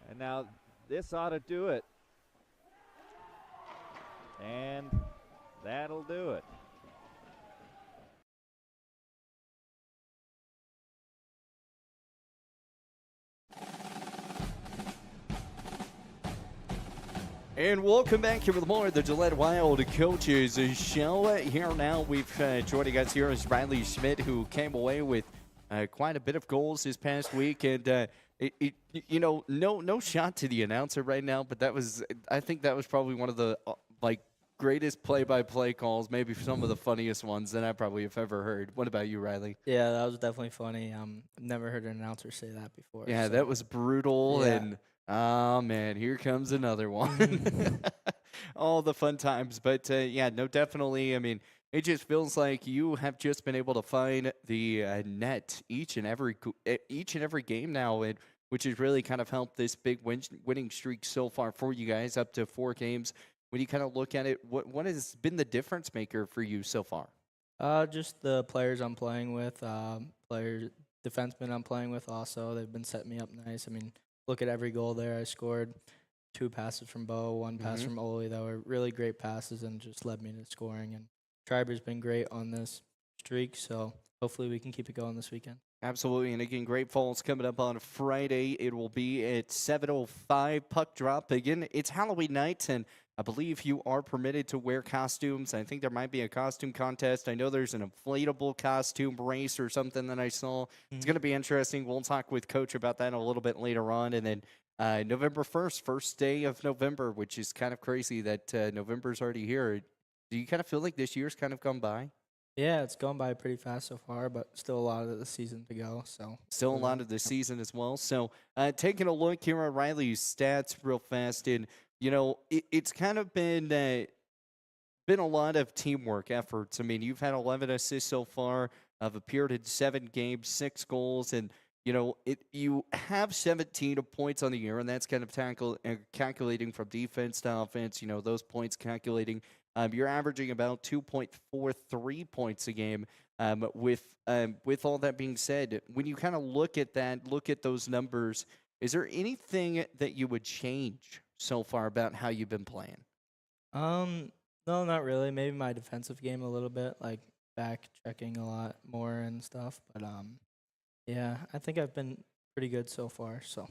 And now this ought to do it. And that'll do it. And welcome back here with more of the Gillette Wild Coaches Show. Here now we've joining us here is Riley Schmidt, who came away with quite a bit of goals this past week. And, no shot to the announcer right now, but I think that was probably one of the, greatest play-by-play calls, maybe some of the funniest ones that I probably have ever heard. What about you, Riley? Yeah, that was definitely funny. I've never heard an announcer say that before. Yeah, so. that was brutal, Yeah. and oh, man, here comes another one. All the fun times. But, definitely, I mean, it just feels like you have just been able to find the net each and every game now, which has really kind of helped this big winning streak so far for you guys, up to 4 games. When you kind of look at it, what has been the difference maker for you so far? Just the players I'm playing with, defensemen I'm playing with also. They've been setting me up nice. I mean, look at every goal there. I scored 2 passes from Bo, 1 pass from Ole that were really great passes and just led me to scoring. And Schreiber's been great on this streak, so hopefully we can keep it going this weekend. Absolutely. And again, Great Falls coming up on Friday. It will be at 7:05 puck drop. Again, it's Halloween night, and I believe you are permitted to wear costumes. I think there might be a costume contest. I know there's an inflatable costume race or something that I saw. It's going to be interesting. We'll talk with Coach about that a little bit later on. And then November 1st, first day of November, which is kind of crazy that November's already here. Do you kind of feel like this year's kind of gone by? Yeah, it's gone by pretty fast so far, but still a lot of the season to go. So still a lot of the season as well. So taking a look here at Riley's stats real fast, and it's kind of been a lot of teamwork efforts. I mean, you've had 11 assists so far. I've appeared in 7 games, 6 goals, and you have 17 points on the year, and that's kind of calculating from defense to offense. Those points calculating. You're averaging about 2.43 points a game. With all that being said, when you kind of look at those numbers, is there anything that you would change so far about how you've been playing? No, not really. Maybe my defensive game a little bit, like back checking a lot more and stuff. But yeah, I think I've been pretty good so far. So.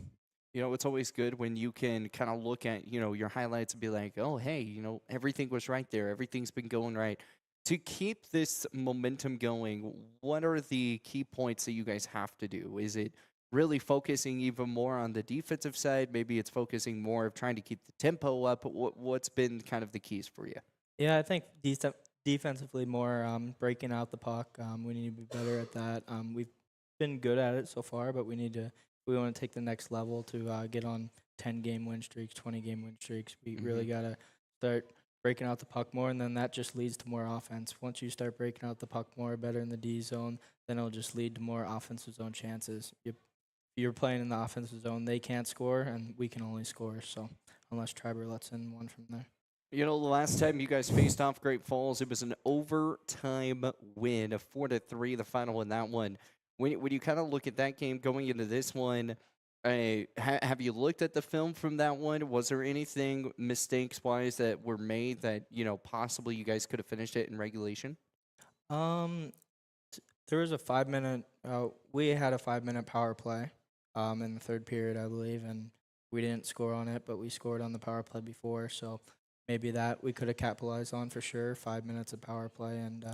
It's always good when you can kind of look at, your highlights and be like, oh, hey, everything was right there. Everything's been going right. To keep this momentum going, what are the key points that you guys have to do? Is it really focusing even more on the defensive side? Maybe it's focusing more of trying to keep the tempo up. What's been kind of the keys for you? Yeah, I think defensively more breaking out the puck. We need to be better at that. We've been good at it so far, but we want to take the next level to get on 10-game win streaks, 20-game win streaks. We really got to start breaking out the puck more, and then that just leads to more offense. Once you start breaking out the puck more, better in the D zone, then it'll just lead to more offensive zone chances. If you're playing in the offensive zone, they can't score, and we can only score. So unless Triber lets in one from there. The last time you guys faced off Great Falls, it was an overtime win, a 4-3, the final in that one. When you kind of look at that game going into this one, have you looked at the film from that one? Was there anything mistakes-wise that were made that, possibly you guys could have finished it in regulation? There was a 5-minute we had a 5-minute power play in the third period, I believe, and we didn't score on it, but we scored on the power play before, so maybe that we could have capitalized on for sure. 5 minutes of power play, and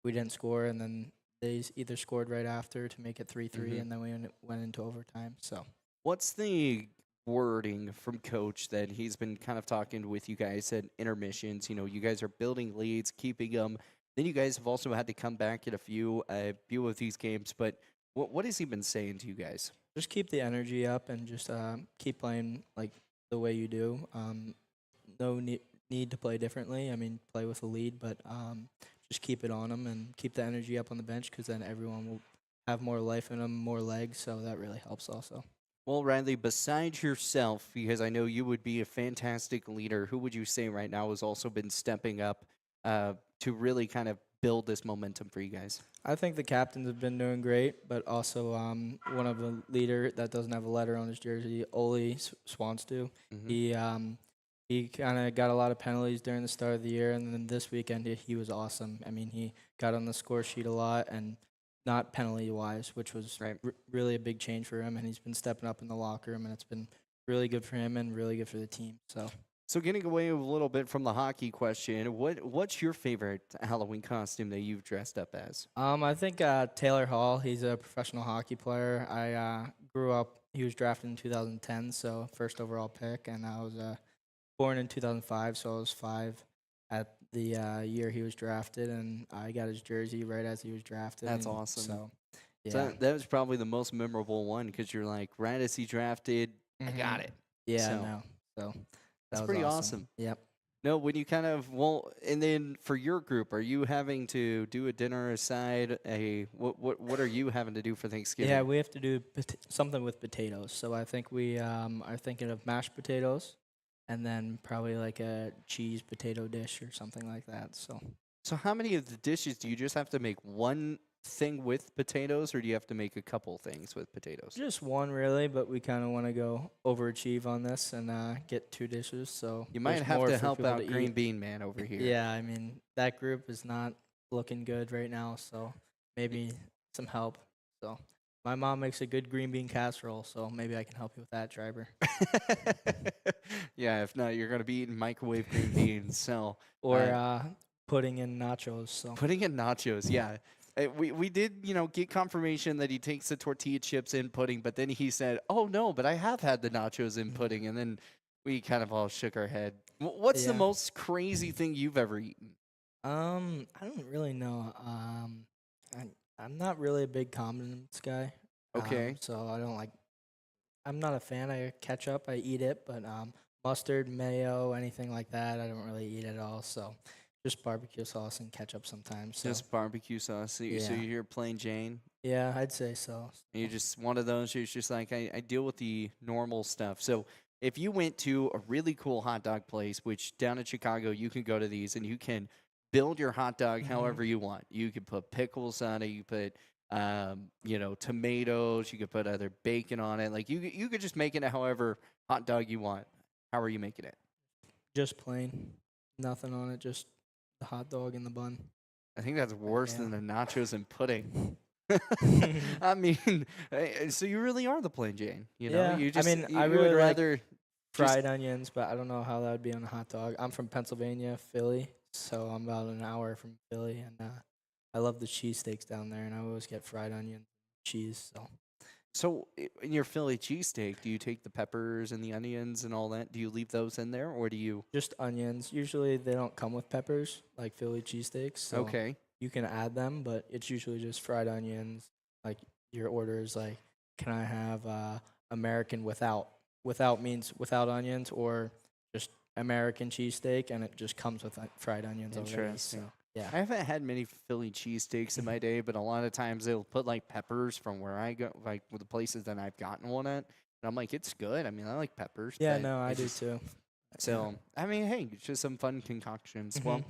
we didn't score, and then they either scored right after to make it 3-3, and then we went into overtime. So, what's the wording from Coach that he's been kind of talking with you guys at intermissions? You guys are building leads, keeping them. Then you guys have also had to come back at a few of these games. But what has he been saying to you guys? Just keep the energy up and just keep playing like the way you do. No need to play differently. I mean, play with a lead, but just keep it on them and keep the energy up on the bench because then everyone will have more life in them, more legs, so that really helps also. Well, Riley, besides yourself, because I know you would be a fantastic leader, who would you say right now has also been stepping up to really kind of build this momentum for you guys? I think the captains have been doing great, but also one of the leader that doesn't have a letter on his jersey, Oli Swanstu. He kind of got a lot of penalties during the start of the year, and then this weekend he was awesome. I mean, he got on the score sheet a lot, and not penalty-wise, which was really a big change for him, and he's been stepping up in the locker room, and it's been really good for him and really good for the team. So getting away a little bit from the hockey question, what's your favorite Halloween costume that you've dressed up as? I think Taylor Hall, he's a professional hockey player. I grew up, he was drafted in 2010, so first overall pick, and I was born in 2005, so I was 5 at the year he was drafted, and I got his jersey right as he was drafted. That's awesome. So, yeah. So that was probably the most memorable one because you're like, right as he drafted, I got it. Yeah, So that's pretty awesome. Yep. No, when you kind of, and then for your group, are you having to do a dinner aside? What are you having to do for Thanksgiving? Yeah, we have to do something with potatoes. So I think we are thinking of mashed potatoes. And then probably like a cheese potato dish or something like that. So how many of the dishes do you just have to make one thing with potatoes, or do you have to make a couple things with potatoes? Just one, really, but we kind of want to go overachieve on this and get 2 dishes. So you might have to help out Green Bean Man over here. Yeah, I mean, that group is not looking good right now, so maybe some help. So My mom makes a good green bean casserole, so maybe I can help you with that, Driver. Yeah, if not, you're going to be eating microwave green beans. So Or pudding in nachos. So putting in nachos, yeah. We did, get confirmation that he takes the tortilla chips in pudding, but then he said, "Oh no, but I have had the nachos in pudding," and then we kind of all shook our head. What's the Yeah. most crazy thing you've ever eaten? I don't really know. I'm not really a big condiments guy. Okay. So I don't like. I'm not a fan of ketchup. I eat it, but mustard, mayo, anything like that, I don't really eat at all. So just barbecue sauce and ketchup sometimes. So. Just barbecue sauce. So, so Yeah. you're plain Jane? Yeah, I'd say so. And you're just one of those who's just like, I deal with the normal stuff. So if you went to a really cool hot dog place, which down in Chicago, you can go to these and you can build your hot dog however you want. You could put pickles on it. You put, tomatoes. You could put other bacon on it. Like you could just make it however hot dog you want. How are you making it? Just plain, nothing on it. Just the hot dog and the bun. I think that's worse than the nachos and pudding. I mean, so you really are the plain Jane. Yeah, You just, I you really would like rather fried onions, but I don't know how that would be on a hot dog. I'm from Pennsylvania, Philly, so I'm about an hour from Philly, and I love the cheesesteaks down there, and I always get fried onion cheese. So in your Philly cheesesteak, do you take the peppers and the onions and all that? Do you leave those in there, or do you? Just onions. Usually they don't come with peppers, like Philly cheesesteaks. So Okay. you can add them, but it's usually just fried onions. Like your order is like, can I have American without? Without means without onions, or just American cheesesteak, and it just comes with fried onions already. Interesting. So, yeah. I haven't had many Philly cheesesteaks in my day, but a lot of times they'll put like peppers from where I go, like with the places that I've gotten one at. And I'm like, it's good. I mean, I like peppers. Yeah, but no, I it do just- too. So, I mean, hey, it's just some fun concoctions. Well,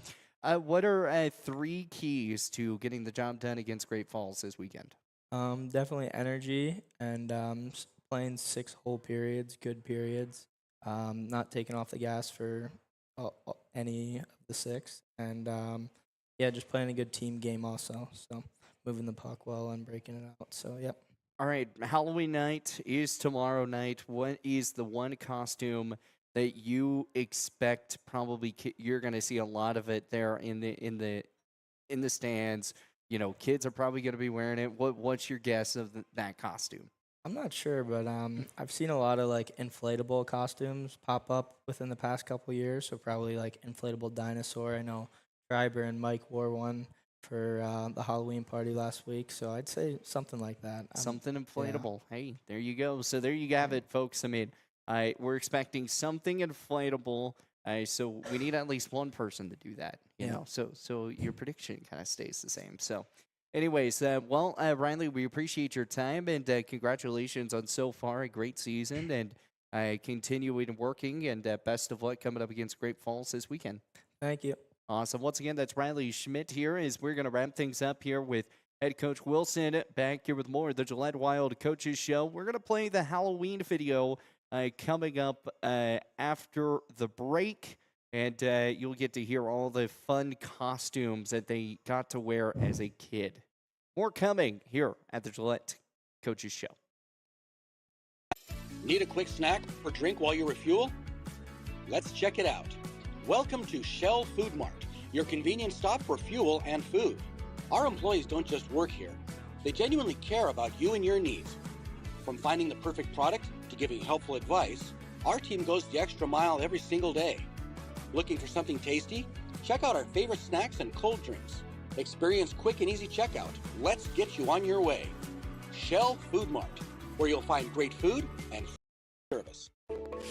what are 3 keys to getting the job done against Great Falls this weekend? Definitely energy and playing 6 whole periods, good periods. Not taking off the gas for any of the 6, and just playing a good team game also. So moving the puck well and breaking it out. So yep. All right, Halloween night is tomorrow night. What is the one costume that you expect probably you're going to see a lot of it there in the stands? Kids are probably going to be wearing it. What's your guess of that costume? I'm not sure, but I've seen a lot of like inflatable costumes pop up within the past couple years. So probably like inflatable dinosaur. I know Schreiber and Mike wore one for the Halloween party last week. So I'd say something like that. Something inflatable. Yeah. Hey, there you go. So there you have it, folks. I mean, we're expecting something inflatable. So we need at least one person to do that. You know. So your prediction kind of stays the same. So. Anyways, Riley, we appreciate your time, and congratulations on so far a great season, and continuing working, and best of luck coming up against Great Falls this weekend. Thank you. Awesome. Once again, that's Riley Schmidt here, as we're going to wrap things up here with head coach Wilson back here with more of the Gillette Wild Coaches Show. We're going to play the Halloween video coming up after the break. And you'll get to hear all the fun costumes that they got to wear as a kid. More coming here at the Gillette Coaches Show. Need a quick snack or drink while you refuel? Let's check it out. Welcome to Shell Food Mart, your convenience stop for fuel and food. Our employees don't just work here. They genuinely care about you and your needs. From finding the perfect product to giving helpful advice, our team goes the extra mile every single day. Looking for something tasty? Check out our favorite snacks and cold drinks. Experience quick and easy checkout. Let's get you on your way. Shell Food Mart, where you'll find great food and service.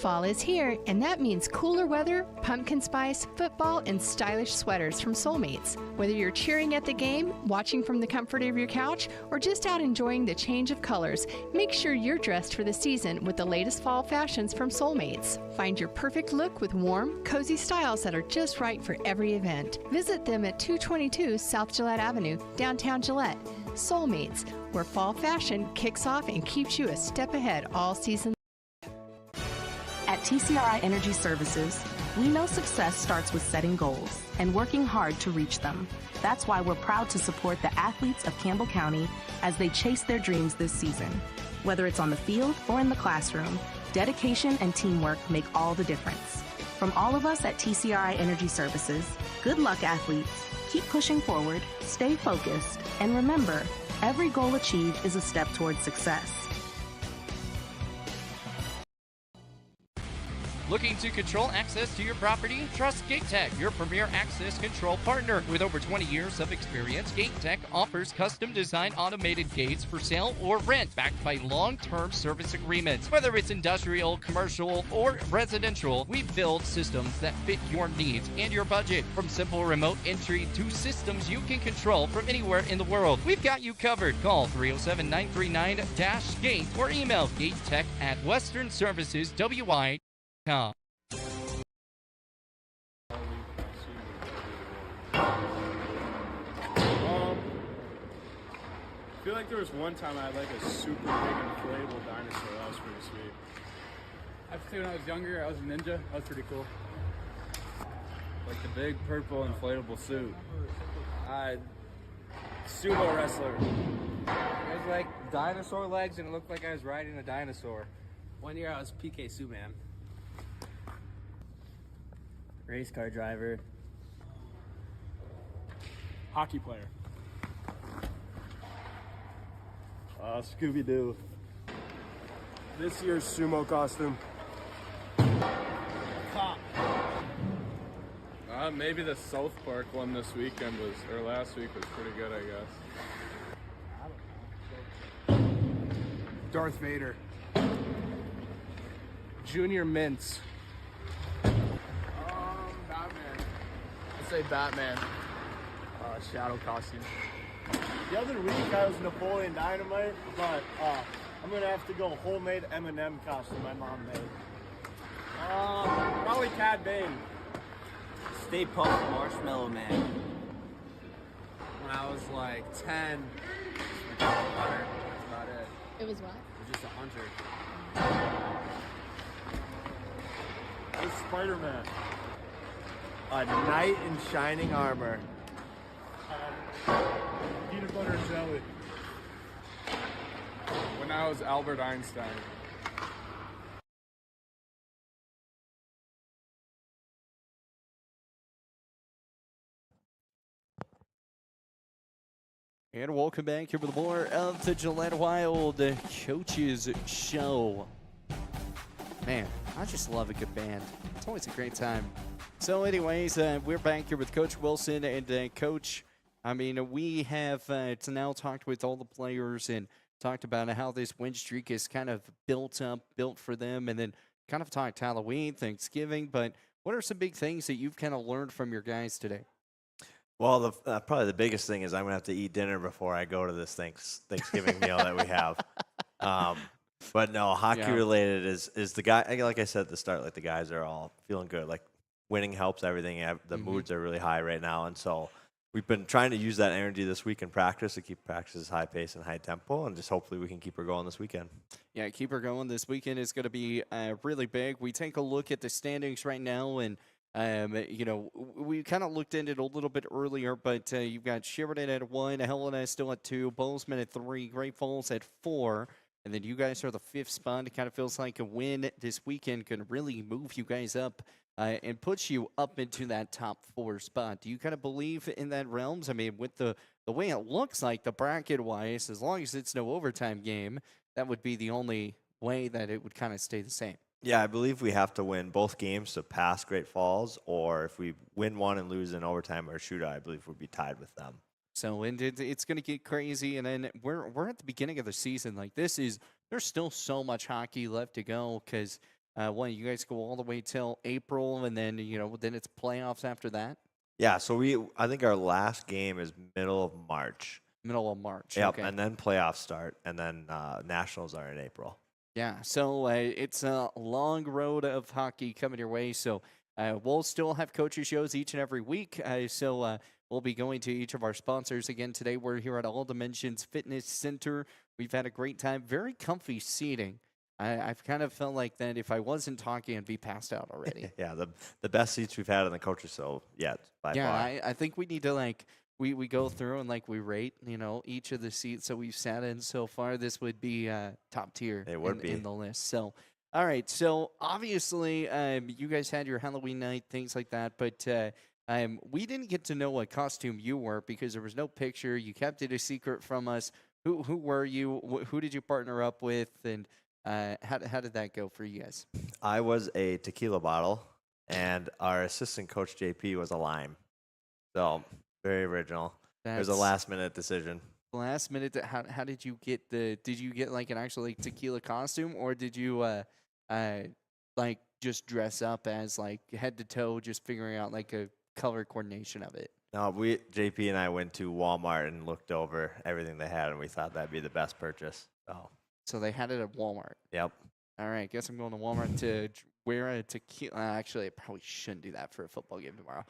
Fall is here, and that means cooler weather, pumpkin spice, football, and stylish sweaters from Soulmates. Whether you're cheering at the game, watching from the comfort of your couch, or just out enjoying the change of colors, make sure you're dressed for the season with the latest fall fashions from Soulmates. Find your perfect look with warm, cozy styles that are just right for every event. Visit them at 222 South Gillette Avenue, downtown Gillette. Soulmates, where fall fashion kicks off and keeps you a step ahead all season. At TCRI Energy Services, We know success starts with setting goals and working hard to reach them. That's why we're proud to support the athletes of Campbell County as they chase their dreams this season. Whether it's on the field or in the classroom, dedication and teamwork make all the difference. From all of us at TCRI Energy Services, good luck, athletes. Keep pushing forward, stay focused, and remember, every goal achieved is a step towards success. Looking to control access to your property? Trust GateTech, your premier access control partner. With over 20 years of experience, GateTech offers custom designed automated gates for sale or rent, backed by long-term service agreements. Whether it's industrial, commercial, or residential, we build systems that fit your needs and your budget. From simple remote entry to systems you can control from anywhere in the world, we've got you covered. Call 307-939-GATE or email gatetech@westernserviceswi.com. I feel like there was one time I had like a super big inflatable dinosaur. That was pretty sweet. I have to say when I was younger, I was a ninja. That was pretty cool. Like the big purple inflatable suit. Sumo wrestler. It was like dinosaur legs and it looked like I was riding a dinosaur. One year I was PK Suman. Race car driver. Hockey player. Scooby-Doo. This year's sumo costume. Cop. Maybe the South Park one this weekend or last week was pretty good, I guess. Darth Vader. Junior Mints. Batman. I'd say Batman. Shadow costume. The other week I was Napoleon Dynamite, but I'm gonna have to go homemade M&M costume my mom made. Probably Cad Bane. Stay Puft Marshmallow Man. When I was like 10, that's about it. It was what? It was just a hunter. It's Spider-Man. A knight in shining armor. Peanut butter and jelly. When I was Albert Einstein. And welcome back here with more of the Gillette Wild Coaches Show. Man, I just love a good band. It's always a great time. So anyways, we're back here with Coach Wilson and Coach. I mean, we have now talked with all the players and talked about how this win streak is kind of built for them, and then kind of talked Halloween, Thanksgiving. But what are some big things that you've kind of learned from your guys today? Well, probably the biggest thing is I'm going to have to eat dinner before I go to this Thanksgiving meal that we have. But no, hockey related is the guy, like I said at the start, like the guys are all feeling good. Like winning helps everything. The moods are really high right now. And so we've been trying to use that energy this week in practice to keep practices high pace and high tempo. And just hopefully we can keep her going this weekend. Yeah, keep her going this weekend is going to be really big. We take a look at the standings right now, and you know, we kind of looked into it a little bit earlier, but you've got Sheridan at 1, Helena still at 2, Bozeman at 3, Great Falls at 4, and then you guys are the 5th spot. It kind of feels like a win this weekend can really move you guys up and put you up into that top 4 spot. Do you kind of believe in that realms? I mean, with the way it looks like, the bracket-wise, as long as it's no overtime game, that would be the only way that it would kind of stay the same. Yeah, I believe we have to win both games to pass Great Falls, or if we win one and lose in overtime or shootout, I believe we'll be tied with them. So and it's going to get crazy, and then we're at the beginning of the season. Like there's still so much hockey left to go because you guys go all the way till April, and then then it's playoffs after that. Yeah, so I think our last game is middle of March. Middle of March. Yep, okay. and then playoffs start, and then nationals are in April. Yeah, so it's a long road of hockey coming your way. So we'll still have coaches shows each and every week. So we'll be going to each of our sponsors again today. We're here at All Dimensions Fitness Center. We've had a great time. Very comfy seating. I've kind of felt like that if I wasn't talking, I'd be passed out already. Yeah, the best seats we've had in the coaches show yet by Yeah, far. I think we need to like we go through and like we rate, each of the seats that we've sat in so far. This would be top tier It would be in the list. So, all right. So obviously, you guys had your Halloween night, things like that, but we didn't get to know what costume you were because there was no picture. You kept it a secret from us. Who were you? Who did you partner up with? And how did that go for you guys? I was a tequila bottle, and our assistant coach JP was a lime. So very original. It was a That's- last minute decision. Last minute, how did you get did you get like an actual like tequila costume, or did you like just dress up as like head to toe, just figuring out like a color coordination of it? No, JP and I went to Walmart and looked over everything they had, and we thought that'd be the best purchase. So they had it at Walmart. Yep. All right, guess I'm going to Walmart to wear a tequila. Actually, I probably shouldn't do that for a football game tomorrow.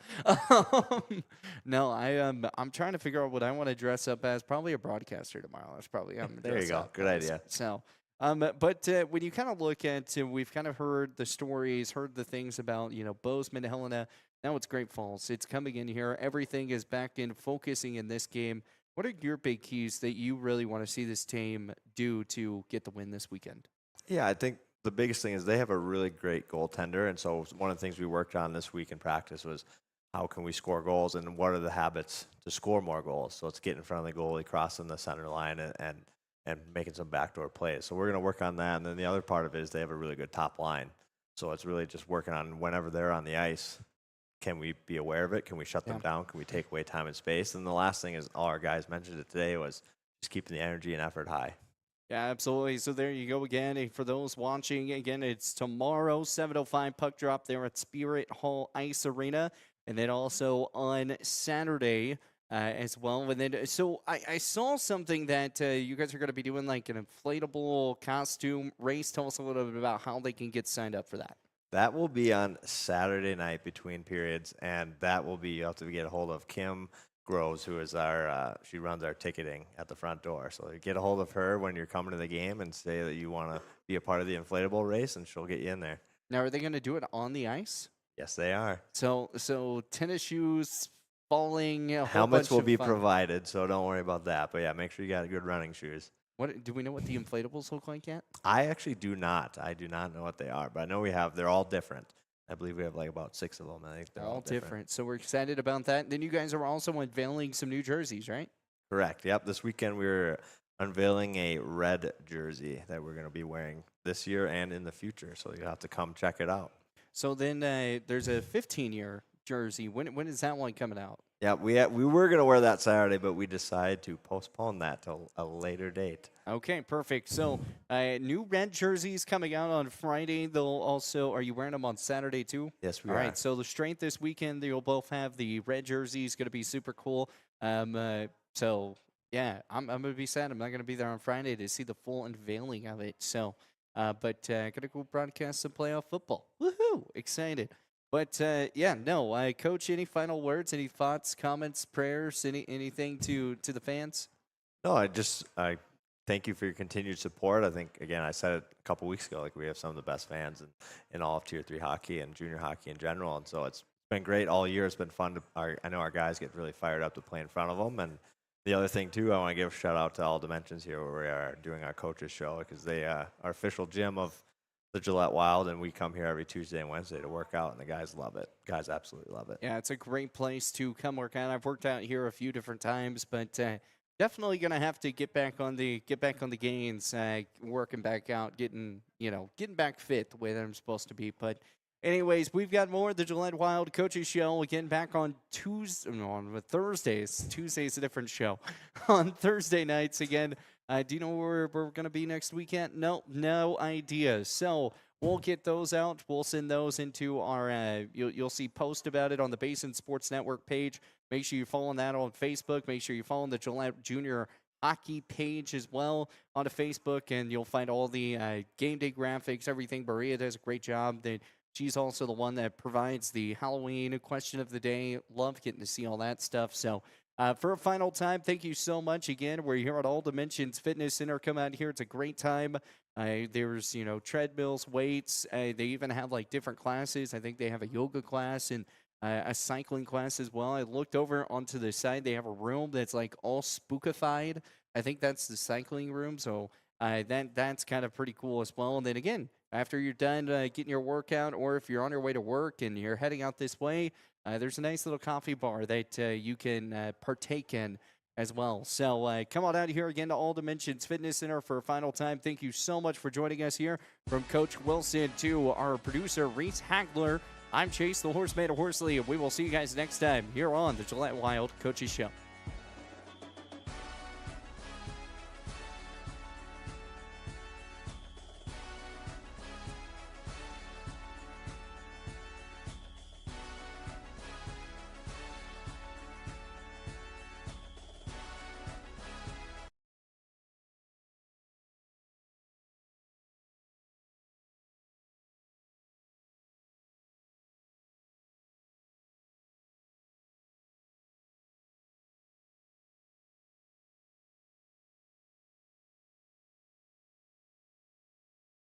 No, I'm trying to figure out what I want to dress up as. Probably a broadcaster tomorrow. That's probably There you go. Good idea. So, but when you kind of look at, we've kind of heard the stories, heard the things about Bozeman, Helena. Now it's Great Falls. It's coming in here. Everything is back in focusing in this game. What are your big keys that you really want to see this team do to get the win this weekend? Yeah, I think the biggest thing is they have a really great goaltender. And so one of the things we worked on this week in practice was how can we score goals and what are the habits to score more goals? So it's getting in front of the goalie, crossing the center line, and making some backdoor plays. So we're going to work on that. And then the other part of it is they have a really good top line. So it's really just working on whenever they're on the ice, can we be aware of it? Can we shut them down? Can we take away time and space? And the last thing is all our guys mentioned it today was just keeping the energy and effort high. Yeah, absolutely. So there you go again. And for those watching, again, it's tomorrow, 7:05 puck drop there at Spirit Hall Ice Arena. And then also on Saturday as well. And then, so I saw something that you guys are going to be doing like an inflatable costume race. Tell us a little bit about how they can get signed up for that. That will be on Saturday night between periods, and that will be, you have to get a hold of Kim Groves, who is she runs our ticketing at the front door. So you get a hold of her when you're coming to the game and say that you want to be a part of the inflatable race, and she'll get you in there. Now, are they going to do it on the ice? Yes, they are. So tennis shoes, falling, helmets will be provided, so don't worry about that. But yeah, make sure you got good running shoes. What do we know what the inflatables look like yet? I actually do not. I do not know what they are, but I know they're all different. I believe we have like about 6 of them. I think they're all different. So we're excited about that. Then you guys are also unveiling some new jerseys, right? Correct. Yep. This weekend we're unveiling a red jersey that we're going to be wearing this year and in the future. So you'll have to come check it out. So then there's a 15-year jersey. When is that one coming out? Yeah, we were going to wear that Saturday, but we decided to postpone that till a later date. Okay, perfect. So new red jerseys coming out on Friday. They'll also, are you wearing them on Saturday too? Yes, we are. are. All right, so the strength this weekend, you'll both have the red jerseys. Going to be super cool. So, yeah, I'm going to be sad. I'm not going to be there on Friday to see the full unveiling of it. So, but going to go broadcast some playoff football. Woohoo! Excited. But, Coach, any final words, any thoughts, comments, prayers, anything to the fans? No, I thank you for your continued support. I think, again, I said it a couple weeks ago, like we have some of the best fans in all of Tier 3 hockey and junior hockey in general. And so it's been great all year. It's been fun. I know our guys get really fired up to play in front of them. And the other thing, too, I want to give a shout-out to All Dimensions here where we are doing our coaches show because they are official gym of the Gillette Wild, and we come here every Tuesday and Wednesday to work out, and the guys love it. Guys absolutely love it. Yeah, it's a great place to come work out. I've worked out here a few different times, but definitely gonna have to get back on the gains, working back out, getting back fit the way that I'm supposed to be. But anyways, we've got more of the Gillette Wild Coaches Show again back on Thursdays. Tuesday's a different show. On Thursday nights again. Do you know where we're going to be next weekend? No idea. So we'll get those out. We'll send those into our, you'll see post about it on the Basin Sports Network page. Make sure you're following that on Facebook. Make sure you're following the Gillette Junior Hockey page as well on Facebook, and you'll find all the game day graphics, everything. Maria does a great job. She's also the one that provides the Halloween question of the day. Love getting to see all that stuff. So For a final time, thank you so much again. We're here at All Dimensions Fitness Center. Come out here. It's a great time. There's, treadmills, weights. They even have like different classes. I think they have a yoga class and a cycling class as well. I looked over onto the side. They have a room that's like all spookified. I think that's the cycling room. So that's kind of pretty cool as well. And then again, after you're done getting your workout, or if you're on your way to work and you're heading out this way, there's a nice little coffee bar that you can partake in as well. So come on out here again to All Dimensions Fitness Center for a final time. Thank you so much for joining us here. From Coach Wilson to our producer, Reese Hagler, I'm Chase the Horseman of Horsley, and we will see you guys next time here on the Gillette Wild Coaches Show.